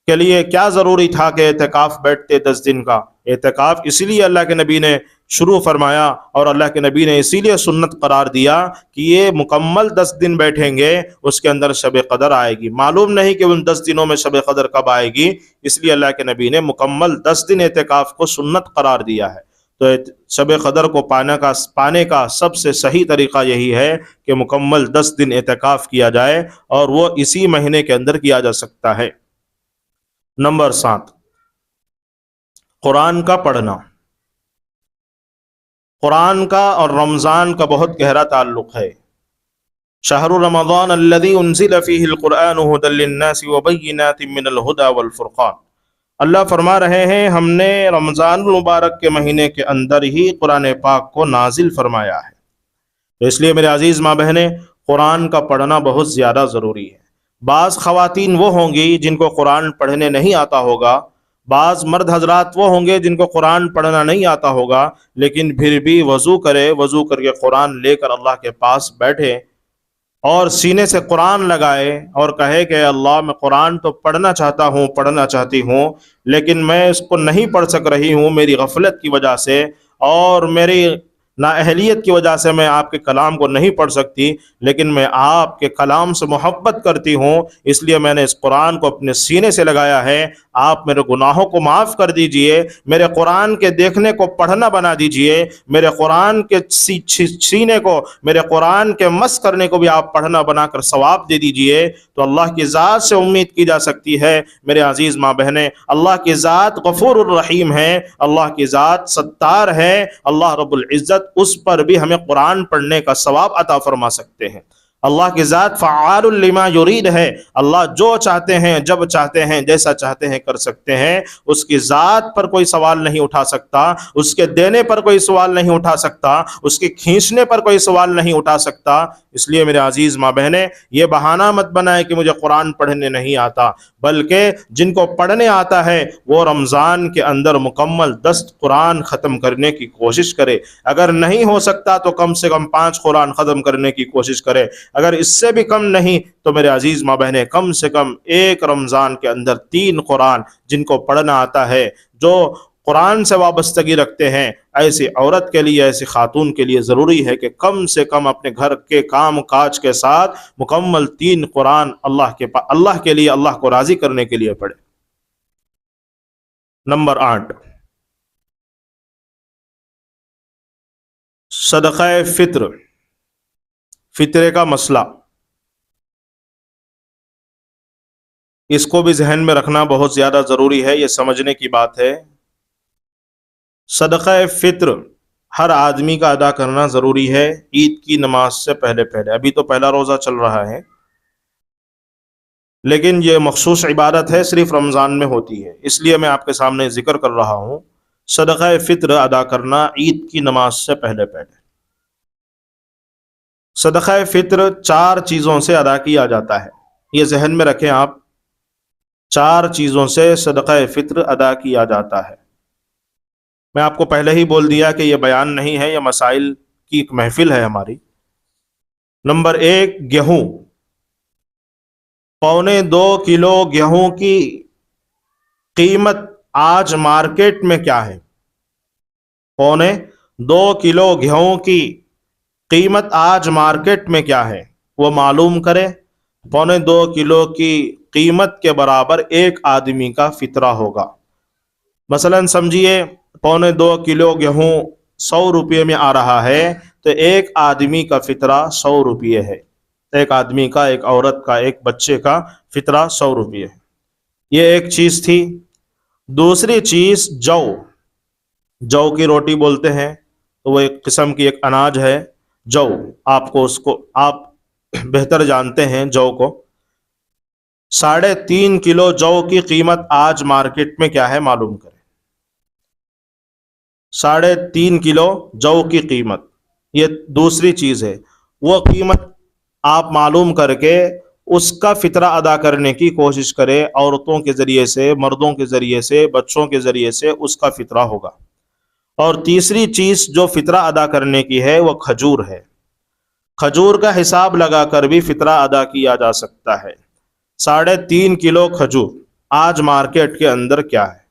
[SPEAKER 2] کے لیے کیا ضروری تھا کہ اعتکاف بیٹھتے 10 دن کا؟ اعتکاف اسی لیے اللہ کے نبی نے شروع فرمایا، اور اللہ کے نبی نے اسی لیے سنت قرار دیا کہ یہ مکمل 10 دن بیٹھیں گے، اس کے اندر شب قدر آئے گی۔ معلوم نہیں کہ ان 10 دنوں میں شب قدر کب آئے گی، اس لیے اللہ کے نبی نے مکمل 10 دن اعتکاف کو سنت قرار دیا ہے۔ تو شب قدر کو پانے کا سب سے صحیح طریقہ یہی ہے کہ مکمل 10 دن اعتکاف کیا جائے، اور وہ اسی مہینے کے اندر کیا جا سکتا ہے۔ نمبر 7، قرآن کا پڑھنا۔ قرآن کا اور رمضان کا بہت گہرا تعلق ہے۔ شہر رمضان الذی انزل فیہ القرآن ھدی للناس وبینات من الہدی والفرقان۔ اللہ فرما رہے ہیں، ہم نے رمضان المبارک کے مہینے کے اندر ہی قرآن پاک کو نازل فرمایا ہے۔ اس لیے میرے عزیز ماں بہنیں، قرآن کا پڑھنا بہت زیادہ ضروری ہے۔ بعض خواتین وہ ہوں گی جن کو قرآن پڑھنے نہیں آتا ہوگا، بعض مرد حضرات وہ ہوں گے جن کو قرآن پڑھنا نہیں آتا ہوگا، لیکن پھر بھی وضو کرے، وضو کر کے قرآن لے کر اللہ کے پاس بیٹھے اور سینے سے قرآن لگائے اور کہے کہ اللہ میں قرآن تو پڑھنا چاہتا ہوں، پڑھنا چاہتی ہوں، لیکن میں اس کو نہیں پڑھ سک رہی ہوں میری غفلت کی وجہ سے، اور نااہلیت کی وجہ سے میں آپ کے کلام کو نہیں پڑھ سکتی، لیکن میں آپ کے کلام سے محبت کرتی ہوں، اس لیے میں نے اس قرآن کو اپنے سینے سے لگایا ہے۔ آپ میرے گناہوں کو معاف کر دیجئے، میرے قرآن کے دیکھنے کو پڑھنا بنا دیجئے، میرے قرآن کے سینے کو، میرے قرآن کے مس کرنے کو بھی آپ پڑھنا بنا کر ثواب دے دیجئے۔ تو اللہ کی ذات سے امید کی جا سکتی ہے میرے عزیز ماں بہنیں، اللہ کی ذات غفور الرحیم ہے، اللہ کی ذات ستار ہے، اللہ رب العزت اس پر بھی ہمیں قرآن پڑھنے کا ثواب عطا فرما سکتے ہیں۔ اللہ کی ذات فعال لما یرید ہے، اللہ جو چاہتے ہیں، جب چاہتے ہیں، جیسا چاہتے ہیں کر سکتے ہیں۔ اس کی ذات پر کوئی سوال نہیں اٹھا سکتا، اس کے دینے پر کوئی سوال نہیں اٹھا سکتا، اس کے کھینچنے پر کوئی سوال نہیں اٹھا سکتا۔ اس لیے میرے عزیز ماں بہنیں، یہ بہانہ مت بنائے کہ مجھے قرآن پڑھنے نہیں آتا، بلکہ جن کو پڑھنے آتا ہے وہ رمضان کے اندر مکمل 10 قرآن ختم کرنے کی کوشش کرے۔ اگر نہیں ہو سکتا تو کم سے کم 5 قرآن ختم کرنے کی کوشش کرے، اگر اس سے بھی کم نہیں تو میرے عزیز ماں بہنیں کم سے کم ایک رمضان کے اندر 3 قرآن جن کو پڑھنا آتا ہے، جو قرآن سے وابستگی رکھتے ہیں، ایسی عورت کے لیے، ایسی خاتون کے لیے ضروری ہے کہ کم سے کم اپنے گھر کے کام کاج کے ساتھ مکمل 3 قرآن اللہ کے لیے، اللہ کو راضی کرنے کے لیے پڑھے۔ نمبر 8، صدقہ فطر، فطرے کا مسئلہ، اس کو بھی ذہن میں رکھنا بہت زیادہ ضروری ہے، یہ سمجھنے کی بات ہے۔ صدقہ فطر ہر آدمی کا ادا کرنا ضروری ہے عید کی نماز سے پہلے۔ ابھی تو پہلا روزہ چل رہا ہے، لیکن یہ مخصوص عبادت ہے، صرف رمضان میں ہوتی ہے، اس لیے میں آپ کے سامنے ذکر کر رہا ہوں۔ صدقہ فطر ادا کرنا عید کی نماز سے پہلے۔ صدقہ فطر 4 چیزوں سے ادا کیا جاتا ہے، یہ ذہن میں رکھیں آپ، 4 چیزوں سے صدقہ فطر ادا کیا جاتا ہے۔ میں آپ کو پہلے ہی بول دیا کہ یہ بیان نہیں ہے، یہ مسائل کی ایک محفل ہے ہماری۔ نمبر 1، گیہوں، 2.25 کلو گیہوں کی قیمت آج مارکیٹ میں کیا ہے؟ 2.25 کلو گیہوں کی قیمت آج مارکیٹ میں کیا ہے وہ معلوم کرے۔ 2.25 کلو کی قیمت کے برابر ایک آدمی کا فطرہ ہوگا۔ مثلا سمجھیے 2.25 کلو گیہوں 100 روپے میں آ رہا ہے، تو ایک آدمی کا فطرہ 100 روپے ہے، ایک آدمی کا، ایک عورت کا، ایک بچے کا فطرہ 100 روپے ہے۔ یہ ایک چیز تھی۔ دوسری چیز جو کی روٹی بولتے ہیں، تو وہ ایک قسم کی ایک اناج ہے، جو آپ بہتر جانتے ہیں جو کو۔ 3.5 کلو جو کی قیمت آج مارکیٹ میں کیا ہے معلوم کریں۔ 3.5 کلو جو کی قیمت، یہ دوسری چیز ہے، وہ قیمت آپ معلوم کر کے اس کا فطرہ ادا کرنے کی کوشش کرے۔ عورتوں کے ذریعے سے، مردوں کے ذریعے سے، بچوں کے ذریعے سے اس کا فطرہ ہوگا۔ اور تیسری چیز جو فطرہ ادا کرنے کی ہے وہ کھجور ہے۔ کھجور کا حساب لگا کر بھی فطرہ ادا کیا جا سکتا ہے۔ 3.5 کلو کھجور آج مارکیٹ کے اندر کیا ہے؟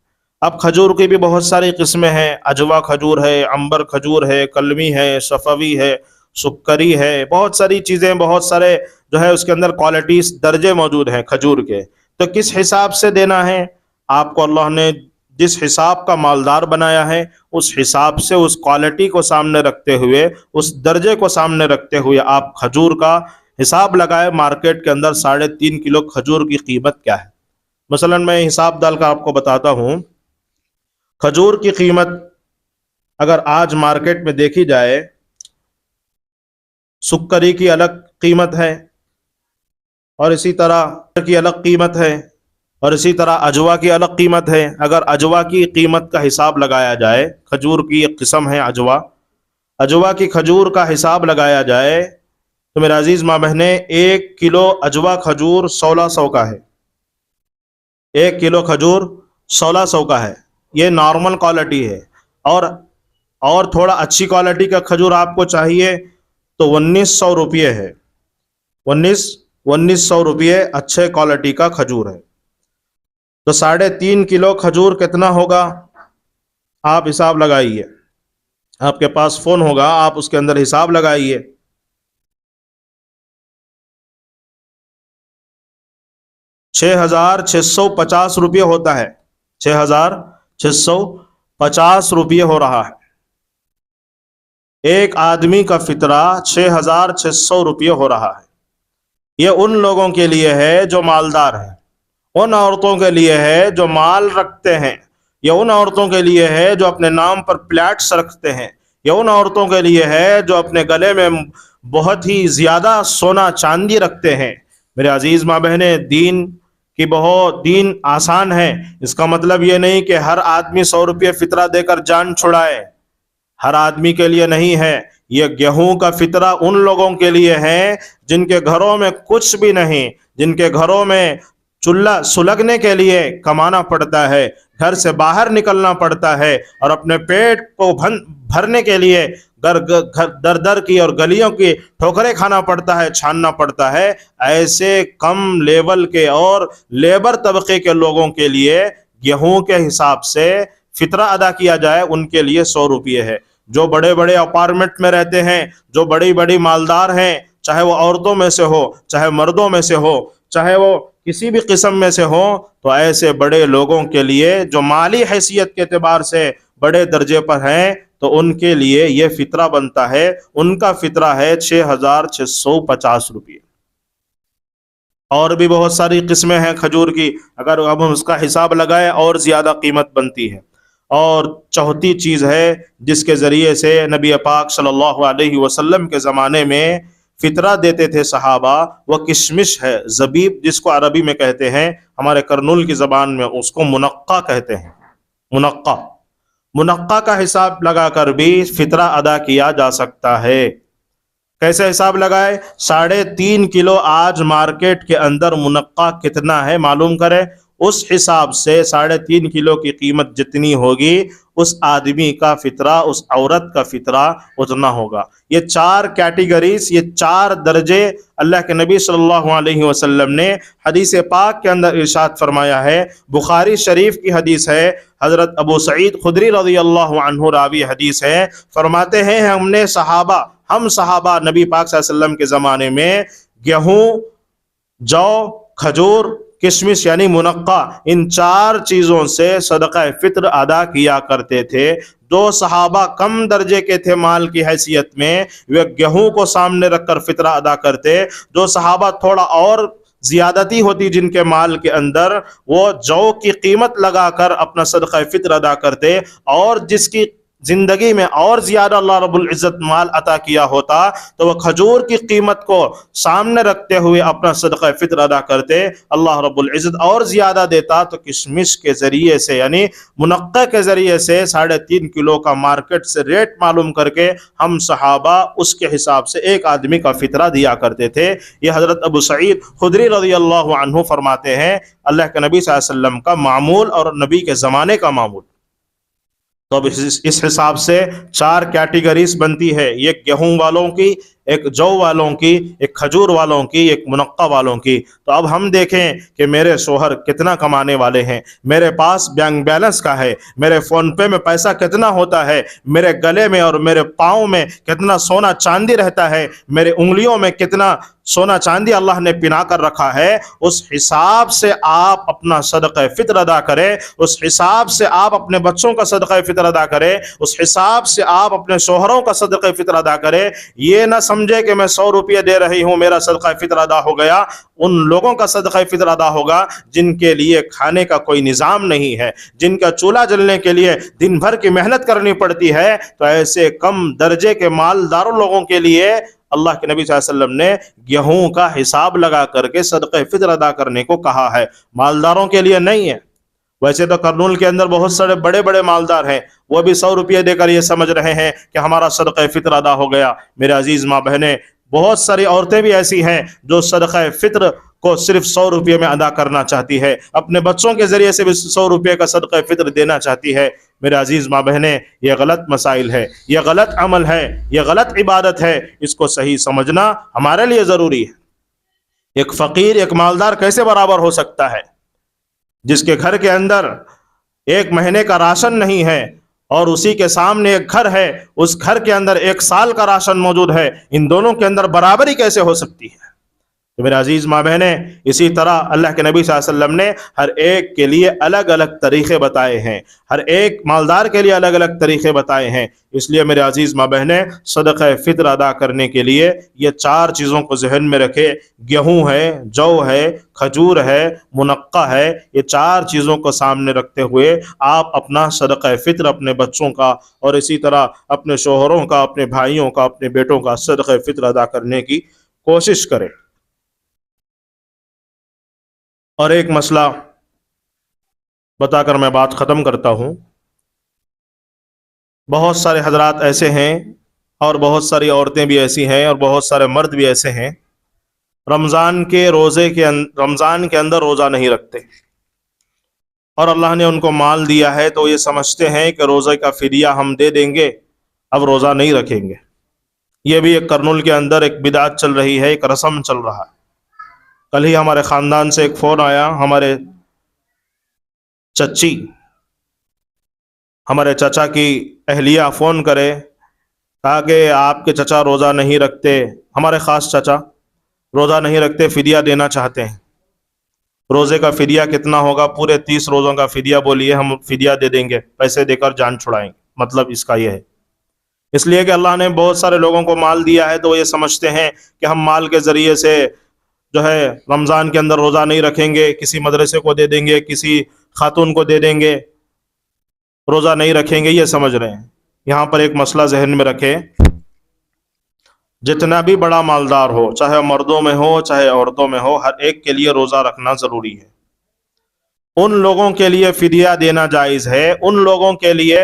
[SPEAKER 2] اب کھجور کی بھی بہت ساری قسمیں ہیں، اجوا کھجور ہے، عنبر کھجور ہے، کلمی ہے، صفوی ہے، سکری ہے، بہت ساری چیزیں، بہت سارے جو ہے اس کے اندر کوالٹیز، درجے موجود ہیں کھجور کے۔ تو کس حساب سے دینا ہے؟ آپ کو اللہ نے جس حساب کا مالدار بنایا ہے، اس حساب سے، اس کوالٹی کو سامنے رکھتے ہوئے، اس درجے کو سامنے رکھتے ہوئے آپ کھجور کا حساب لگائے۔ مارکیٹ کے اندر 3.5 کلو کھجور کی قیمت کیا ہے؟ مثلا میں حساب ڈال کر آپ کو بتاتا ہوں۔ کھجور کی قیمت اگر آج مارکیٹ میں دیکھی جائے، سکری کی الگ قیمت ہے، اور اسی طرح کی الگ قیمت ہے، اور اسی طرح اجوا کی الگ قیمت ہے۔ اگر اجوا کی قیمت کا حساب لگایا جائے، کھجور کی ایک قسم ہے اجوا کی کھجور کا حساب لگایا جائے، تو میرے عزیز ماں بہنیں 1 کلو اجوا کھجور 1600 کا ہے۔ 1 کلو کھجور 1600 کا ہے، یہ نارمل کوالٹی ہے۔ اور تھوڑا اچھی کوالٹی کا کھجور آپ کو چاہیے تو 1900 روپے ہے۔ 1900 روپے اچھے کوالٹی کا کھجور ہے۔ تو 3.5 کلو کھجور کتنا ہوگا؟ آپ حساب لگائیے۔ آپ کے پاس فون ہوگا، آپ اس کے اندر حساب لگائیے۔ 6,650 روپے ہوتا ہے، 6,650 روپے ہو رہا ہے۔ ایک آدمی کا فطرہ 6,600 روپے ہو رہا ہے۔ یہ ان لوگوں کے لیے ہے جو مالدار ہیں، ان عورتوں کے لیے ہے جو مال رکھتے ہیں، یہ ان عورتوں کے لیے ہے جو اپنے نام پر پلاٹس رکھتے ہیں، یہ ان عورتوں کے لیے ہے جو اپنے گلے میں بہت ہی زیادہ سونا چاندی رکھتے ہیں۔ میرے عزیز ماں بہنیں، دین آسان ہے۔ اس کا مطلب یہ نہیں کہ ہر آدمی 100 روپے فطرہ دے کر جان چھڑائے، ہر آدمی کے لیے نہیں ہے۔ یہ گیہوں کا فطرہ ان لوگوں کے لیے ہے جن کے گھروں میں کچھ بھی نہیں، جن کے گھروں میں چولہا سلگنے کے لیے کمانا پڑتا ہے، گھر سے باہر نکلنا پڑتا ہے، اور اپنے پیٹ کو بھرنے کے لیے در در کی اور گلیوں کی ٹھوکریں کھانا پڑتا ہے، چھاننا پڑتا ہے۔ ایسے کم لیول کے اور لیبر طبقے کے لوگوں کے لیے گیہوں کے حساب سے فطرہ ادا کیا جائے، ان کے لیے 100 روپے ہے۔ جو بڑے بڑے اپارٹمنٹ میں رہتے ہیں، جو بڑی بڑی مالدار ہیں، چاہے وہ عورتوں میں سے ہو، چاہے مردوں میں سے ہو، چاہے وہ کسی بھی قسم میں سے ہو، تو ایسے بڑے لوگوں کے لیے جو مالی حیثیت کے اعتبار سے بڑے درجے پر ہیں، تو ان کے لیے یہ فطرہ بنتا ہے۔ ان کا فطرہ ہے 6,650 روپے۔ اور بھی بہت ساری قسمیں ہیں کھجور کی، اگر اب ہم اس کا حساب لگائیں اور زیادہ قیمت بنتی ہے۔ اور چوتھی چیز ہے جس کے ذریعے سے نبی پاک صلی اللہ علیہ وسلم کے زمانے میں فطرہ دیتے تھے صحابہ، وہ کشمش ہے، زبیب جس کو عربی میں کہتے ہیں، ہمارے کرنول کی زبان میں اس کو منقع کہتے ہیں۔ منقع کا حساب لگا کر بھی فطرہ ادا کیا جا سکتا ہے۔ کیسے حساب لگائے؟ 3.5 کلو آج مارکیٹ کے اندر منقع کتنا ہے معلوم کرے، اس حساب سے 3.5 کلو کی قیمت جتنی ہوگی، اس آدمی کا فطرہ، اس عورت کا فطرہ اتنا ہوگا۔ یہ 4 کیٹیگریز، یہ 4 درجے اللہ کے نبی صلی اللہ علیہ وسلم نے حدیث پاک کے اندر ارشاد فرمایا ہے۔ بخاری شریف کی حدیث ہے، حضرت ابو سعید خدری رضی اللہ عنہ راوی حدیث ہے، فرماتے ہیں ہم صحابہ نبی پاک صلی اللہ علیہ وسلم کے زمانے میں گیہوں، جو، کھجور، کشمش یعنی منقع، ان 4 چیزوں سے صدقہ فطر ادا کیا کرتے تھے۔ 2 صحابہ کم درجے کے تھے مال کی حیثیت میں، وہ گیہوں کو سامنے رکھ کر فطرہ ادا کرتے۔ 2 صحابہ تھوڑا اور زیادتی ہوتی جن کے مال کے اندر، وہ جو کی قیمت لگا کر اپنا صدقہ فطر ادا کرتے، اور جس کی زندگی میں اور زیادہ اللہ رب العزت مال عطا کیا ہوتا تو وہ کھجور کی قیمت کو سامنے رکھتے ہوئے اپنا صدقہ فطر ادا کرتے، اللہ رب العزت اور زیادہ دیتا۔ تو کشمش کے ذریعے سے یعنی منقع کے ذریعے سے 3.5 کلو کا مارکیٹ سے ریٹ معلوم کر کے ہم صحابہ اس کے حساب سے ایک آدمی کا فطرہ دیا کرتے تھے۔ یہ حضرت ابو سعید خدری رضی اللہ عنہ فرماتے ہیں، اللہ کے نبی صلی اللہ علیہ وسلم کا معمول اور نبی کے زمانے کا معمول۔ تو اب اس حساب سے 4 کیٹیگریز بنتی ہے، ایک گیہوں والوں کی، ایک جو والوں کی، ایک کھجور والوں کی، ایک منقع والوں کی۔ تو اب ہم دیکھیں کہ میرے شوہر کتنا کمانے والے ہیں، میرے پاس بینک بیلنس کا ہے، میرے فون پے میں پیسہ کتنا ہوتا ہے، میرے گلے میں اور میرے پاؤں میں کتنا سونا چاندی رہتا ہے، میرے انگلیوں میں کتنا سونا چاندی اللہ نے پنا کر رکھا ہے، اس حساب سے آپ اپنا صدقہ فطر ادا کریں، اس حساب سے آپ اپنے بچوں کا صدقہ فطر ادا کریں، اس حساب سے آپ اپنے شوہروں کا صدقہ فطر ادا کریں۔ یہ نہ سمجھے کہ میں 100 روپے دے رہی ہوں میرا صدقہ فطر ادا ہو گیا، ان لوگوں کا صدقہ فطر ادا ہوگا جن کے لیے کھانے کا کوئی نظام نہیں ہے، جن کا چولہا جلنے کے لیے دن بھر کی محنت کرنی پڑتی ہے۔ تو ایسے کم درجے کے مالداروں لوگوں کے لیے اللہ کے نبی صلی اللہ علیہ وسلم نے گیہوں کا حساب لگا کر کے صدقہ فطر ادا کرنے کو کہا ہے، مالداروں کے لیے نہیں ہے۔ ویسے تو کرنول کے اندر بہت سارے بڑے بڑے مالدار ہیں، وہ بھی 100 روپے دے کر یہ سمجھ رہے ہیں کہ ہمارا صدقہ فطر ادا ہو گیا۔ میرے عزیز ماں بہنیں، بہت ساری عورتیں بھی ایسی ہیں جو صدقہ فطر کو صرف 100 روپے میں ادا کرنا چاہتی ہے، اپنے بچوں کے ذریعے سے بھی 100 روپے کا صدقہ فطر دینا چاہتی ہے۔ میرے عزیز ماں بہنیں، یہ غلط مسائل ہے، یہ غلط عمل ہے، یہ غلط عبادت ہے، اس کو صحیح سمجھنا ہمارے لیے ضروری ہے۔ ایک فقیر ایک مالدار کیسے برابر ہو سکتا ہے؟ جس کے گھر کے اندر 1 مہینے کا راشن نہیں ہے اور اسی کے سامنے ایک گھر ہے، اس گھر کے اندر 1 سال کا راشن موجود ہے، ان دونوں کے اندر برابری کیسے ہو سکتی ہے؟ تو میرے عزیز ماں بہنیں، اسی طرح اللہ کے نبی صلی اللہ علیہ وسلم نے ہر ایک کے لیے الگ الگ طریقے بتائے ہیں، ہر ایک مالدار کے لیے الگ الگ طریقے بتائے ہیں۔ اس لیے میرے عزیز ماں بہنیں، صدقہ فطر ادا کرنے کے لیے یہ 4 چیزوں کو ذہن میں رکھے، گیہوں ہے، جو ہے، کھجور ہے، منقع ہے، یہ 4 چیزوں کو سامنے رکھتے ہوئے آپ اپنا صدقہ فطر اپنے بچوں کا اور اسی طرح اپنے شوہروں کا، اپنے بھائیوں کا، اپنے بیٹوں کا صدقہ فطر ادا کرنے کی کوشش کریں۔ اور ایک مسئلہ بتا کر میں بات ختم کرتا ہوں۔ بہت سارے حضرات ایسے ہیں اور بہت ساری عورتیں بھی ایسی ہیں اور بہت سارے مرد بھی ایسے ہیں، رمضان کے اندر روزہ نہیں رکھتے، اور اللہ نے ان کو مال دیا ہے تو یہ سمجھتے ہیں کہ روزے کا فدیہ ہم دے دیں گے، اب روزہ نہیں رکھیں گے۔ یہ بھی ایک کرنول کے اندر ایک بدعت چل رہی ہے، ایک رسم چل رہا ہے۔ کل ہی ہمارے خاندان سے ایک فون آیا، ہمارے چچا کی اہلیہ فون کرے، کہا کہ آپ کے چچا روزہ نہیں رکھتے، ہمارے خاص چچا روزہ نہیں رکھتے، فدیہ دینا چاہتے ہیں۔ روزے کا فدیہ کتنا ہوگا؟ پورے 30 روزوں کا فدیہ بولیے، ہم فدیہ دے دیں گے، پیسے دے کر جان چھڑائیں گے۔ مطلب اس کا یہ ہے، اس لیے کہ اللہ نے بہت سارے لوگوں کو مال دیا ہے تو وہ یہ سمجھتے ہیں کہ ہم مال کے ذریعے سے جو ہے رمضان کے اندر روزہ نہیں رکھیں گے، کسی مدرسے کو دے دیں گے، کسی خاتون کو دے دیں گے، روزہ نہیں رکھیں گے، یہ سمجھ رہے ہیں۔ یہاں پر ایک مسئلہ ذہن میں رکھیں، جتنا بھی بڑا مالدار ہو، چاہے مردوں میں ہو چاہے عورتوں میں ہو، ہر ایک کے لیے روزہ رکھنا ضروری ہے۔ ان لوگوں کے لیے فدیہ دینا جائز ہے، ان لوگوں کے لیے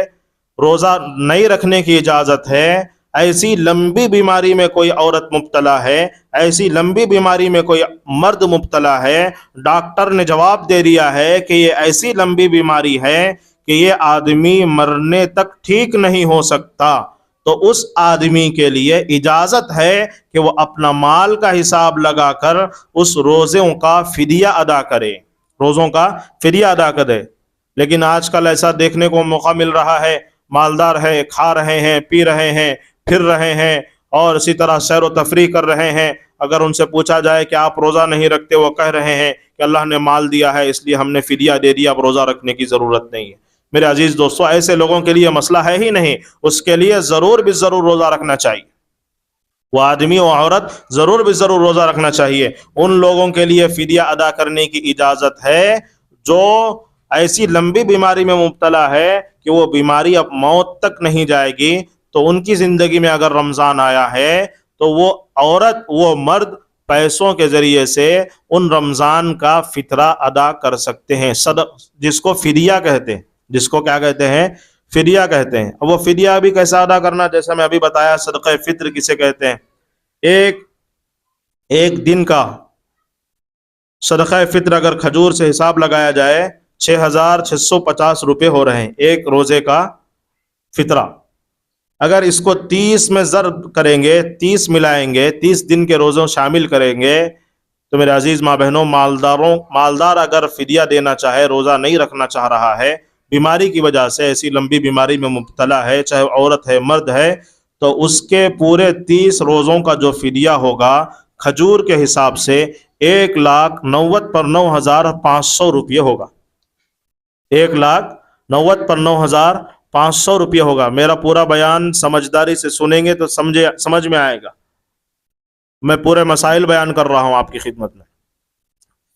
[SPEAKER 2] روزہ نہیں رکھنے کی اجازت ہے۔ ایسی لمبی بیماری میں کوئی عورت مبتلا ہے، ایسی لمبی بیماری میں کوئی مرد مبتلا ہے، ڈاکٹر نے جواب دے دیا ہے کہ یہ ایسی لمبی بیماری ہے کہ یہ آدمی مرنے تک ٹھیک نہیں ہو سکتا، تو اس آدمی کے لیے اجازت ہے کہ وہ اپنا مال کا حساب لگا کر اس روزوں کا فدیہ ادا کرے، روزوں کا فدیہ ادا کرے۔ لیکن آج کل ایسا دیکھنے کو موقع مل رہا ہے، مالدار ہے، کھا رہے ہیں، پی رہے ہیں، پھر رہے ہیں اور اسی طرح سیر و تفریح کر رہے ہیں۔ اگر ان سے پوچھا جائے کہ آپ روزہ نہیں رکھتے، وہ کہہ رہے ہیں کہ اللہ نے مال دیا ہے اس لیے ہم نے فدیہ دے دیا، اب روزہ رکھنے کی ضرورت نہیں ہے۔ میرے عزیز دوستو، ایسے لوگوں کے لیے مسئلہ ہے ہی نہیں، اس کے لیے ضرور بھی ضرور روزہ رکھنا چاہیے، وہ آدمی و عورت ضرور بھی ضرور روزہ رکھنا چاہیے۔ ان لوگوں کے لیے فدیہ ادا کرنے کی اجازت ہے جو ایسی لمبی بیماری میں مبتلا ہے کہ وہ بیماری اب موت تک نہیں جائے گی، تو ان کی زندگی میں اگر رمضان آیا ہے تو وہ عورت وہ مرد پیسوں کے ذریعے سے ان رمضان کا فطرہ ادا کر سکتے ہیں، جس کو فدیہ کہتے ہیں، جس کو کیا کہتے ہیں؟ فدیہ کہتے ہیں۔ اب وہ فدیہ بھی کیسا ادا کرنا، جیسا میں ابھی بتایا، صدقہ فطر کسے کہتے ہیں؟ ایک دن کا صدقہ فطر اگر کھجور سے حساب لگایا جائے 6,650 روپے ہو رہے ہیں ایک روزے کا فطرہ۔ اگر اس کو 30 میں ضرب کریں گے، 30 ملائیں گے، 30 دن کے روزوں شامل کریں گے، تو میرے عزیز ماں بہنوں، مالدار اگر فدیہ دینا چاہے، روزہ نہیں رکھنا چاہ رہا ہے، بیماری کی وجہ سے ایسی لمبی بیماری میں مبتلا ہے، چاہے عورت ہے مرد ہے، تو اس کے پورے 30 روزوں کا جو فدیہ ہوگا کھجور کے حساب سے 1,90,000 پر 9,500 روپے ہوگا، 1,90,000 پر 9,500 روپے ہوگا۔ میرا پورا بیان سمجھداری سے سنیں گے تو سمجھ میں آئے گا، میں پورے مسائل بیان کر رہا ہوں آپ کی خدمت میں،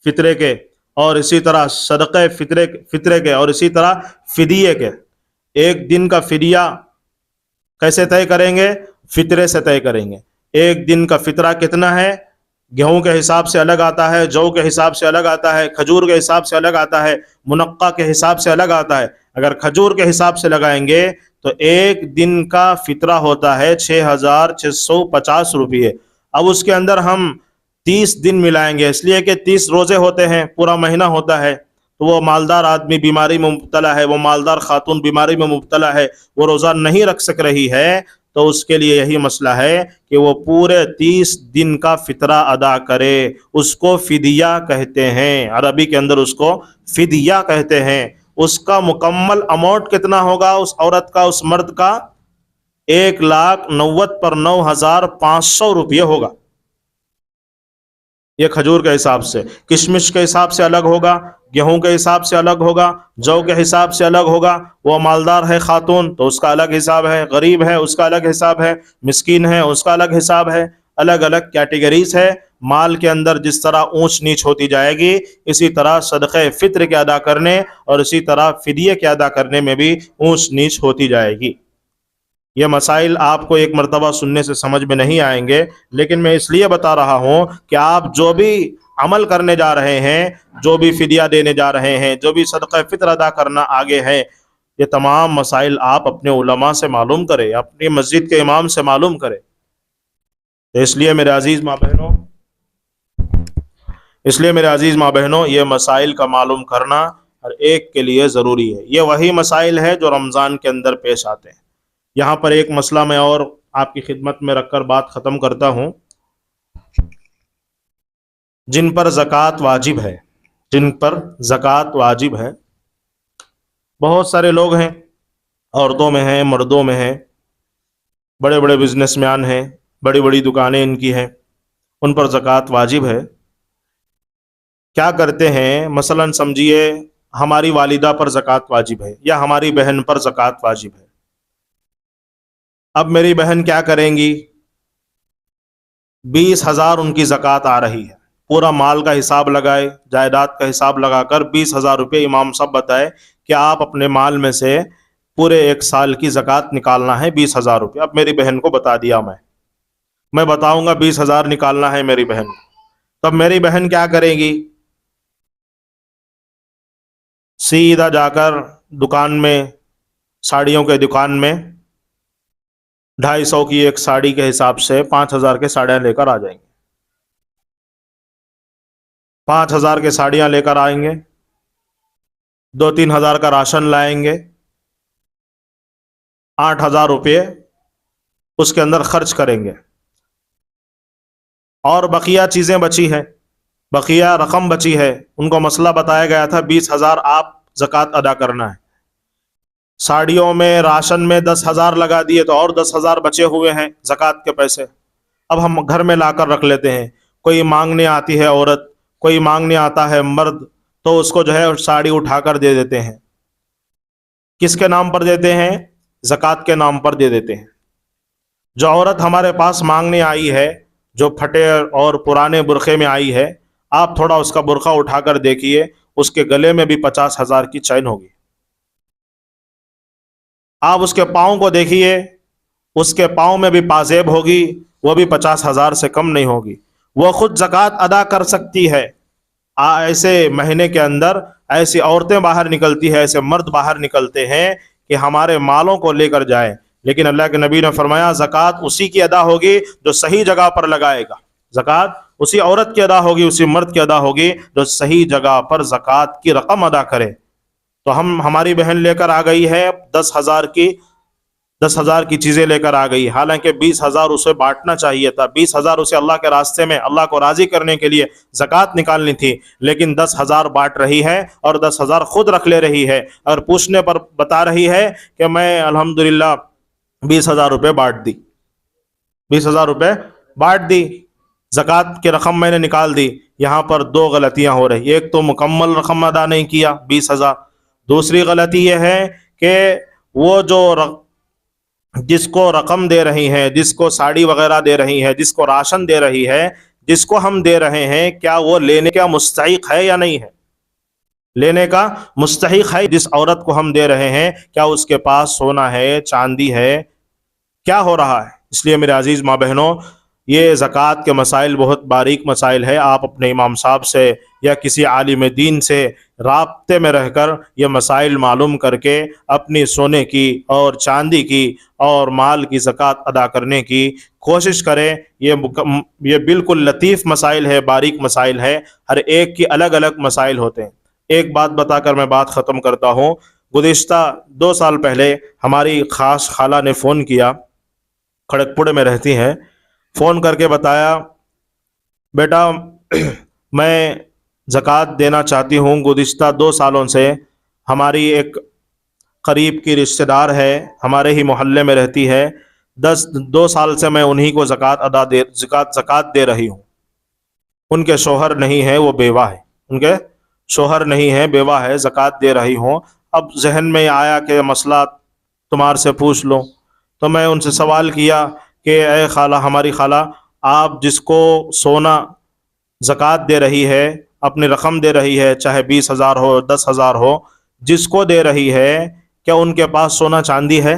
[SPEAKER 2] فطرے کے اور اسی طرح صدقہ فطرے کے اور اسی طرح فدیے کے۔ ایک دن کا فدیہ کیسے طے کریں گے؟ فطرے سے طے کریں گے۔ ایک دن کا فطرہ کتنا ہے؟ گیہوں کے حساب سے الگ آتا ہے، جو کے حساب سے الگ آتا ہے، کھجور کے حساب سے الگ آتا ہے، منقع کے حساب سے الگ آتا ہے۔ اگر کھجور کے حساب سے لگائیں گے تو ایک دن کا فطرہ ہوتا ہے 6,650 روپے۔ اب اس کے اندر ہم 30 دن ملائیں گے، اس لیے کہ 30 روزے ہوتے ہیں، پورا مہینہ ہوتا ہے، تو وہ مالدار آدمی بیماری میں مبتلا ہے، وہ مالدار خاتون بیماری میں مبتلا ہے، وہ روزہ نہیں رکھ سک رہی ہے، تو اس کے لیے یہی مسئلہ ہے کہ وہ پورے 30 دن کا فطرہ ادا کرے، اس کو فدیہ کہتے ہیں، عربی کے اندر اس کو فدیہ کہتے ہیں۔ اس کا مکمل اماؤنٹ کتنا ہوگا اس عورت کا, اس مرد کا؟ 1,90,000 پر 9,500 روپیہ ہوگا. یہ کھجور کے حساب سے. کشمش کے حساب سے الگ ہوگا, گیہوں کے حساب سے الگ ہوگا, جو کے حساب سے الگ ہوگا. وہ مالدار ہے خاتون تو اس کا الگ حساب ہے, غریب ہے اس کا الگ حساب ہے, مسکین ہے اس کا الگ حساب ہے. الگ الگ کیٹیگریز ہے. مال کے اندر جس طرح اونچ نیچ ہوتی جائے گی, اسی طرح صدقہ فطر کے ادا کرنے اور اسی طرح فدیے کے ادا کرنے میں بھی اونچ نیچ ہوتی جائے گی. یہ مسائل آپ کو ایک مرتبہ سننے سے سمجھ میں نہیں آئیں گے, لیکن میں اس لیے بتا رہا ہوں کہ آپ جو بھی عمل کرنے جا رہے ہیں, جو بھی فدیہ دینے جا رہے ہیں, جو بھی صدقہ فطر ادا کرنا آگے ہے, یہ تمام مسائل آپ اپنے علماء سے معلوم کریں, اپنی مسجد کے امام سے معلوم کریں. تو اس لیے میرے عزیز ماں بہنوں, یہ مسائل کا معلوم کرنا ہر ایک کے لیے ضروری ہے. یہ وہی مسائل ہے جو رمضان کے اندر پیش آتے ہیں. یہاں پر ایک مسئلہ میں اور آپ کی خدمت میں رکھ کر بات ختم کرتا ہوں. جن پر زکوٰۃ واجب ہے, بہت سارے لوگ ہیں, عورتوں میں ہیں, مردوں میں ہیں, بڑے بڑے بزنس مین ہیں, بڑی بڑی دکانیں ان کی ہیں, ان پر زکوٰۃ واجب ہے. کیا کرتے ہیں؟ مثلا سمجھیے ہماری والدہ پر زکوٰۃ واجب ہے یا ہماری بہن پر زکوٰۃ واجب ہے. اب میری بہن کیا کریں گی؟ 20,000 ان کی زکوٰۃ آ رہی ہے. پورا مال کا حساب لگائے, جائیداد کا حساب لگا کر 20,000 روپے امام صاحب بتائے کہ آپ اپنے مال میں سے پورے ایک سال کی زکوٰۃ نکالنا ہے 20,000 روپے. اب میری بہن کو بتا دیا, میں بتاؤں گا 20,000 نکالنا ہے میری بہن کو. تب میری بہن کیا کرے گی؟ سیدھا جا کر دکان میں, ساڑیوں کے دکان میں 250 کی ایک ساڑی کے حساب سے 5,000 کے ساڑیاں لے کر آ جائیں گے. 5,000 کے ساڑیاں لے کر آئیں گے, 2-3 ہزار کا راشن لائیں گے, 8,000 روپے اس کے اندر خرچ کریں گے. اور بقیہ چیزیں بچی ہیں, بقیہ رقم بچی ہے. ان کو مسئلہ بتایا گیا تھا 20,000 آپ زکوٰۃ ادا کرنا ہے. ساڑیوں میں, راشن میں 10,000 لگا دیے تو اور 10,000 بچے ہوئے ہیں زکوٰۃ کے پیسے. اب ہم گھر میں لا کر رکھ لیتے ہیں. کوئی مانگنے آتی ہے عورت, کوئی مانگنے آتا ہے مرد, تو اس کو جو ہے ساڑی اٹھا کر دے دیتے ہیں. کس کے نام پر دیتے ہیں؟ زکوٰۃ کے نام پر دے دیتے ہیں. جو عورت ہمارے پاس مانگنے آئی ہے, جو پھٹے اور پرانے برقعے میں آئی ہے, آپ تھوڑا اس کا برقع اٹھا کر دیکھیے, اس کے گلے میں بھی 50,000 کی چین ہوگی. آپ اس کے پاؤں کو دیکھیے, اس کے پاؤں میں بھی پازیب ہوگی, وہ بھی 50,000 سے کم نہیں ہوگی. وہ خود زکوٰۃ ادا کر سکتی ہے. ایسے مہینے کے اندر ایسی عورتیں باہر نکلتی ہے, ایسے مرد باہر نکلتے ہیں کہ ہمارے مالوں کو لے کر جائیں. لیکن اللہ کے نبی نے فرمایا زکوٰۃ اسی کی ادا ہوگی جو صحیح جگہ پر لگائے گا. زکوٰۃ اسی عورت کی ادا ہوگی, اسی مرد کی ادا ہوگی جو صحیح جگہ پر زکوٰۃ کی رقم ادا کرے. تو ہماری بہن لے کر آ گئی ہے 10,000 کی چیزیں لے کر آ گئی, حالانکہ 20,000 اسے بانٹنا چاہیے تھا. 20,000 اسے اللہ کے راستے میں اللہ کو راضی کرنے کے لیے زکوٰۃ نکالنی تھی, لیکن 10,000 بانٹ رہی ہے اور 10,000 خود رکھ لے رہی ہے, اور پوچھنے پر بتا رہی ہے کہ میں الحمدللہ 20,000 روپے بانٹ دی, 20,000 روپے بانٹ دی, زکوٰۃ کی رقم میں نے نکال دی. یہاں پر 2 غلطیاں ہو رہی. ایک تو مکمل رقم ادا نہیں کیا 20,000. دوسری غلطی یہ ہے کہ وہ جو جس کو رقم دے رہی ہیں, جس کو ساڑی وغیرہ دے رہی ہے, جس کو راشن دے رہی ہے, جس کو ہم دے رہے ہیں, کیا وہ لینے کا مستحق ہے یا نہیں ہے؟ لینے کا مستحق ہے. جس عورت کو ہم دے رہے ہیں کیا اس کے پاس سونا ہے, چاندی ہے, کیا ہو رہا ہے؟ اس لیے میرے عزیز ماں بہنوں, یہ زکوٰۃ کے مسائل بہت باریک مسائل ہے. آپ اپنے امام صاحب سے یا کسی عالم دین سے رابطے میں رہ کر یہ مسائل معلوم کر کے اپنی سونے کی اور چاندی کی اور مال کی زکوٰۃ ادا کرنے کی کوشش کریں. یہ بالکل لطیف مسائل ہے, باریک مسائل ہے, ہر ایک کی الگ الگ مسائل ہوتے ہیں. ایک بات بتا کر میں بات ختم کرتا ہوں. گزشتہ 2 سال پہلے ہماری خاص خالہ نے فون کیا, کھڑگپور میں رہتی ہیں. فون کر کے بتایا بیٹا میں زکوٰۃ دینا چاہتی ہوں, گزشتہ 2 سالوں سے ہماری ایک قریب کی رشتہ دار ہے، ہمارے ہی محلے میں رہتی ہے، 2 سال سے میں انہی کو زکوٰۃ دے رہی ہوں۔ ان کے شوہر نہیں ہے، وہ بیوہ ہے، ان کے شوہر نہیں ہے، بیوہ ہے، زکوٰۃ دے رہی ہوں۔ اب ذہن میں آیا کہ مسئلہ تمہار سے پوچھ لوں، تو میں ان سے سوال کیا کہ اے خالہ، ہماری خالہ، آپ جس کو سونا زکوٰۃ دے رہی ہے، اپنی رقم دے رہی ہے، چاہے 20,000 ہو، 10,000 ہو، جس کو دے رہی ہے، کیا ان کے پاس سونا چاندی ہے؟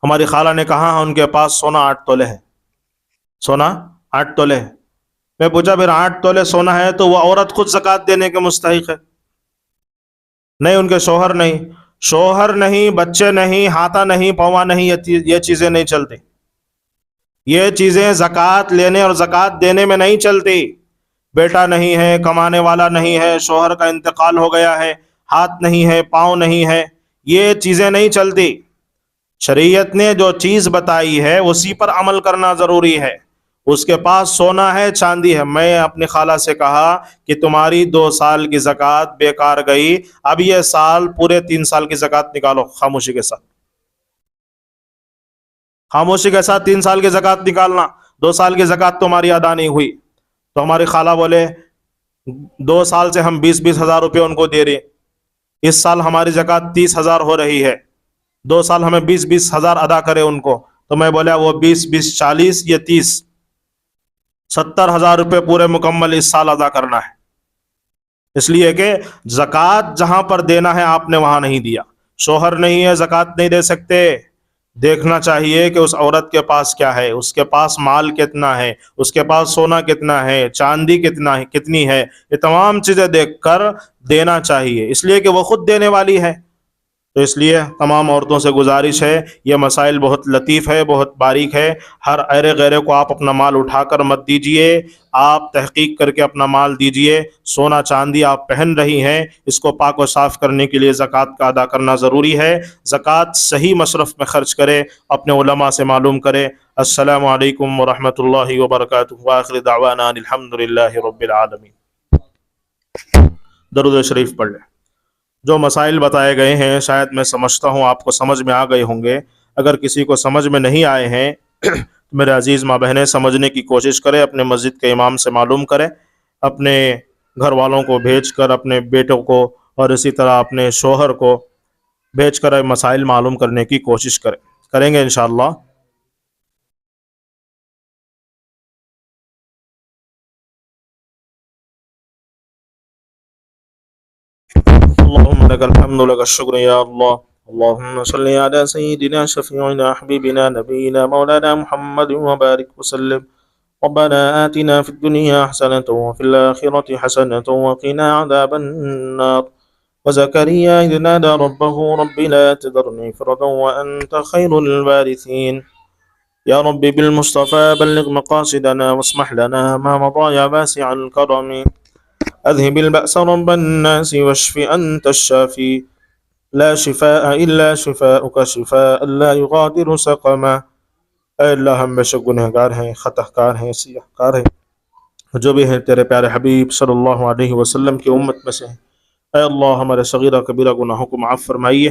[SPEAKER 2] ہماری خالہ نے کہا ان کے پاس سونا 8 تولے ہے، سونا 8 تولے ہے۔ میں پوچھا پھر 8 تولے سونا ہے تو وہ عورت خود زکوٰۃ دینے کے مستحق ہے؟ نہیں، ان کے شوہر نہیں، شوہر نہیں، بچے نہیں، ہاتھا نہیں، پوا نہیں، یہ چیزیں نہیں چلتی، یہ چیزیں زکوٰۃ لینے اور زکوٰۃ دینے میں نہیں چلتی۔ بیٹا نہیں ہے، کمانے والا نہیں ہے، شوہر کا انتقال ہو گیا ہے، ہاتھ نہیں ہے، پاؤں نہیں ہے، یہ چیزیں نہیں چلتی۔ شریعت نے جو چیز بتائی ہے اسی پر عمل کرنا ضروری ہے۔ اس کے پاس سونا ہے، چاندی ہے، میں اپنی خالہ سے کہا کہ تمہاری 2 سال کی زکوٰۃ بیکار گئی، اب یہ سال پورے 3 سال کی زکوٰۃ نکالو خاموشی کے ساتھ، خاموشی کے ساتھ 3 سال کی زکوٰۃ نکالنا، 2 سال کی زکوٰۃ تمہاری ادا نہیں ہوئی۔ تو ہماری خالہ بولے 2 سال سے ہم 20 ہزار روپے ان کو دے رہے، اس سال ہماری زکوٰۃ 30,000 ہو رہی ہے، 2 سال ہمیں 20 ہزار ادا کرے ان کو۔ تو میں بولا وہ 20 40، یہ 30، 70,000 روپے پورے مکمل اس سال ادا کرنا ہے۔ اس لیے کہ زکوٰۃ جہاں پر دینا ہے آپ نے وہاں نہیں دیا، شوہر نہیں ہے، زکوٰۃ نہیں دے سکتے۔ دیکھنا چاہیے کہ اس عورت کے پاس کیا ہے، اس کے پاس مال کتنا ہے، اس کے پاس سونا کتنا ہے، چاندی کتنی ہے، یہ تمام چیزیں دیکھ کر دینا چاہیے، اس لیے کہ وہ خود دینے والی ہے۔ تو اس لیے تمام عورتوں سے گزارش ہے، یہ مسائل بہت لطیف ہے، بہت باریک ہے، ہر ایرے غیرے کو آپ اپنا مال اٹھا کر مت دیجئے، آپ تحقیق کر کے اپنا مال دیجئے۔ سونا چاندی آپ پہن رہی ہیں، اس کو پاک و صاف کرنے کے لیے زکوٰۃ کا ادا کرنا ضروری ہے۔ زکوٰۃ صحیح مصرف میں خرچ کرے، اپنے علماء سے معلوم کرے۔ السلام علیکم ورحمۃ اللہ وبرکاتہ، وآخر دعوانا ان الحمد للہ رب العالمین۔ درود شریف پڑھ لیں۔ جو مسائل بتائے گئے ہیں شاید میں سمجھتا ہوں آپ کو سمجھ میں آ گئے ہوں گے، اگر کسی کو سمجھ میں نہیں آئے ہیں میرے عزیز ماں بہنیں سمجھنے کی کوشش کریں، اپنے مسجد کے امام سے معلوم کریں، اپنے گھر والوں کو بھیج کر، اپنے بیٹوں کو اور اسی طرح اپنے شوہر کو بھیج کر مسائل معلوم کرنے کی کوشش کریں گے انشاءاللہ۔ اللهم لك الحمد لك الشكر يا الله، اللهم صل على سيدنا شفيعنا حبيبنا نبينا مولانا محمد وبارك وسلم۔ ربنا آتنا في الدنيا حسنة وفي الآخرة حسنة وقنا عذاب النار۔ وزكريا إذ نادى ربه رب لا تذرني فردا وأنت خير الوارثين۔ يا رب بالمصطفى بلغ مقاصدنا واسمح لنا ما مضى يا واسع الكرم۔ اذهب البأس رب الناس واشف أنت الشافي، لا شفاء إلا شفاؤك شفاء لا يغادر سقما۔ اے اللہ ہم بے شک گنہگار ہیں، خطا کار ہیں، سیاہ کار ہیں، جو بھی ہیں تیرے پیارے حبیب صلی اللہ علیہ وسلم کی امت میں سے ہیں۔ اے اللہ ہمارے صغیرہ کبیرہ گناہوں کو معاف فرمائیے،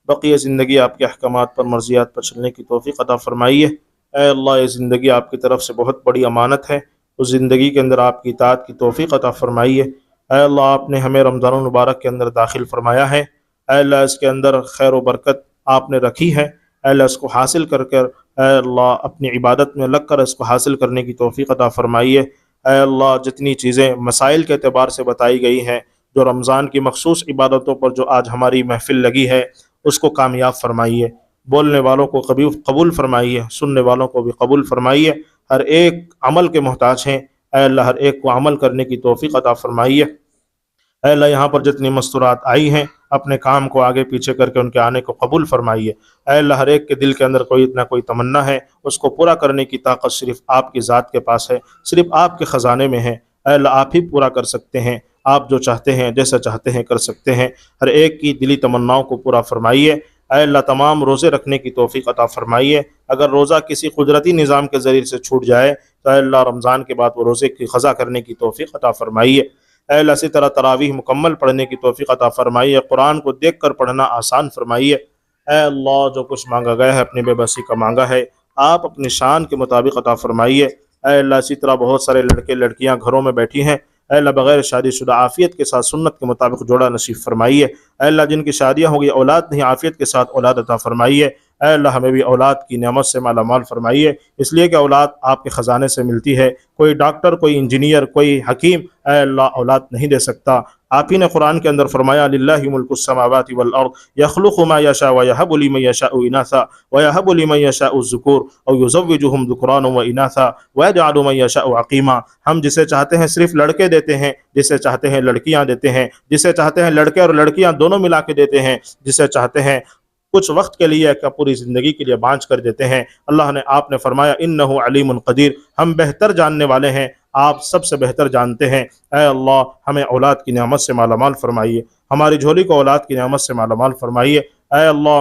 [SPEAKER 2] بقیہ زندگی آپ کے احکامات پر مرضیات پر چلنے کی توفیق عطا فرمائیے۔ اے اللہ یہ زندگی آپ کی طرف سے بہت بڑی امانت ہے، اس زندگی کے اندر آپ کی اطاعت کی توفیق عطا فرمائیے۔ اے اللہ آپ نے ہمیں رمضان المبارک کے اندر داخل فرمایا ہے، اے اللہ اس کے اندر خیر و برکت آپ نے رکھی ہے، اے اللہ اس کو حاصل کر اے اللہ اپنی عبادت میں لگ کر اس کو حاصل کرنے کی توفیق عطا فرمائیے۔ اے اللہ جتنی چیزیں مسائل کے اعتبار سے بتائی گئی ہیں، جو رمضان کی مخصوص عبادتوں پر جو آج ہماری محفل لگی ہے، اس کو کامیاب فرمائیے، بولنے والوں کو قبول فرمائیے، سننے والوں کو بھی قبول فرمائیے۔ ہر ایک عمل کے محتاج ہیں، اے اللہ ہر ایک کو عمل کرنے کی توفیق عطا فرمائیے۔ اے اللہ یہاں پر جتنی مستورات آئی ہیں، اپنے کام کو آگے پیچھے کر کے ان کے آنے کو قبول فرمائیے۔ اے اللہ ہر ایک کے دل کے اندر کوئی نہ کوئی تمنا ہے، اس کو پورا کرنے کی طاقت صرف آپ کی ذات کے پاس ہے، صرف آپ کے خزانے میں ہے۔ اے اللہ آپ ہی پورا کر سکتے ہیں، آپ جو چاہتے ہیں جیسا چاہتے ہیں کر سکتے ہیں۔ ہر ایک کی دلی تمناؤں کو پورا فرمائیے۔ اے اللہ تمام روزے رکھنے کی توفیق عطا فرمائیے۔ اگر روزہ کسی قدرتی نظام کے ذریعے سے چھوٹ جائے تو اے اللہ رمضان کے بعد وہ روزے کی قضا کرنے کی توفیق عطا فرمائیے۔ اے اللہ اسی طرح تراویح مکمل پڑھنے کی توفیق عطا فرمائیے، قرآن کو دیکھ کر پڑھنا آسان فرمائیے۔ اے اللہ جو کچھ مانگا گیا ہے اپنی بے بسی کا مانگا ہے، آپ اپنی شان کے مطابق عطا فرمائیے۔ اے اللہ اسی طرح بہت سارے لڑکے لڑکیاں گھروں میں بیٹھی ہیں، اے اللہ بغیر شادی شدہ عافیت کے ساتھ سنت کے مطابق جوڑا نصیب فرمائیے۔ اے اللہ جن کی شادیاں ہو گئی اولاد نہیں، عافیت کے ساتھ اولاد عطا فرمائیے۔ اے اللہ ہمیں بھی اولاد کی نعمت سے مالا مال فرمائیے، اس لیے کہ اولاد آپ کے خزانے سے ملتی ہے۔ کوئی ڈاکٹر، کوئی انجینئر، کوئی حکیم اے اللہ اولاد نہیں دے سکتا۔ آپ ہی نے قرآن کے اندر فرمایا للہ ملک السماوات والارض یخلق ما یشاء ویہب لمن یشاء اناثا ویہب لمن یشاء الذکور او یزوجہم ذکرانا واناثا ویجعل من یشاء عقیما۔ ہم جسے چاہتے ہیں صرف لڑکے دیتے ہیں، جسے چاہتے ہیں لڑکیاں دیتے ہیں، جسے چاہتے ہیں لڑکے اور لڑکیاں دونوں ملا کے دیتے ہیں، جسے چاہتے ہیں کچھ وقت کے لیے کہ پوری زندگی کے لیے بانچ کر دیتے ہیں۔ اللہ نے آپ نے فرمایا انہ علیم قدیر، ہم بہتر جاننے والے ہیں، آپ سب سے بہتر جانتے ہیں۔ اے اللہ ہمیں اولاد کی نعمت سے مالا مال فرمائیے، ہماری جھولی کو اولاد کی نعمت سے مالا مال فرمائیے۔ اے اللہ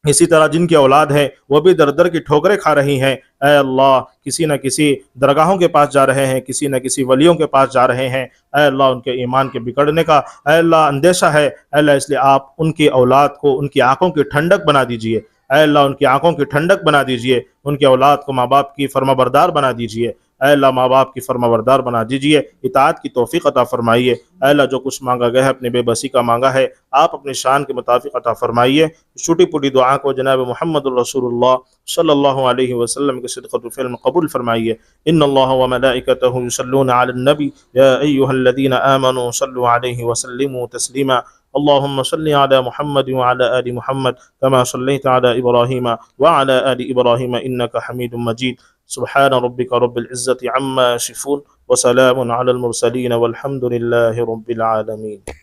[SPEAKER 2] اسی طرح جن کی اولاد ہے وہ بھی در در کی ٹھوکریں کھا رہی ہیں، اے اللہ کسی نہ کسی درگاہوں کے پاس جا رہے ہیں، کسی نہ کسی ولیوں کے پاس جا رہے ہیں، اے اللہ ان کے ایمان کے بگڑنے کا اے اللہ اندیشہ ہے، اے اللہ اس لیے آپ ان کی اولاد کو ان کی آنکھوں کی ٹھنڈک بنا دیجئے، اے اللہ ان کی آنکھوں کی ٹھنڈک بنا دیجئے، ان کے اولاد کو ماں باپ کی فرما بردار بنا دیجئے، اے اللہ ماں باپ کی فرما بردار بنا دیجئے، اطاعت کی توفیق عطا فرمائیے۔ اے اللہ جو کچھ مانگا گیا ہے اپنی بے بسی کا مانگا ہے، آپ اپنی شان کے مطابق عطا فرمائیے۔ چھوٹی پوٹی دعا کو جناب محمد الرسول اللہ صلی اللہ علیہ وسلم کے صدقۃ الفعل میں قبول فرمائیے۔ ان اللہ وملائکتہ یصلون علی النبی یا ایھا الذین آمنوا صلوا علیہ وسلموا تسلیما۔ اللهم صل على محمد وعلى آل محمد كما صليت على إبراهيم وعلى آل إبراهيم إنك حميد مجيد۔ سبحان ربك رب العزة عما يصفون وسلام على المرسلين والحمد لله رب العالمين۔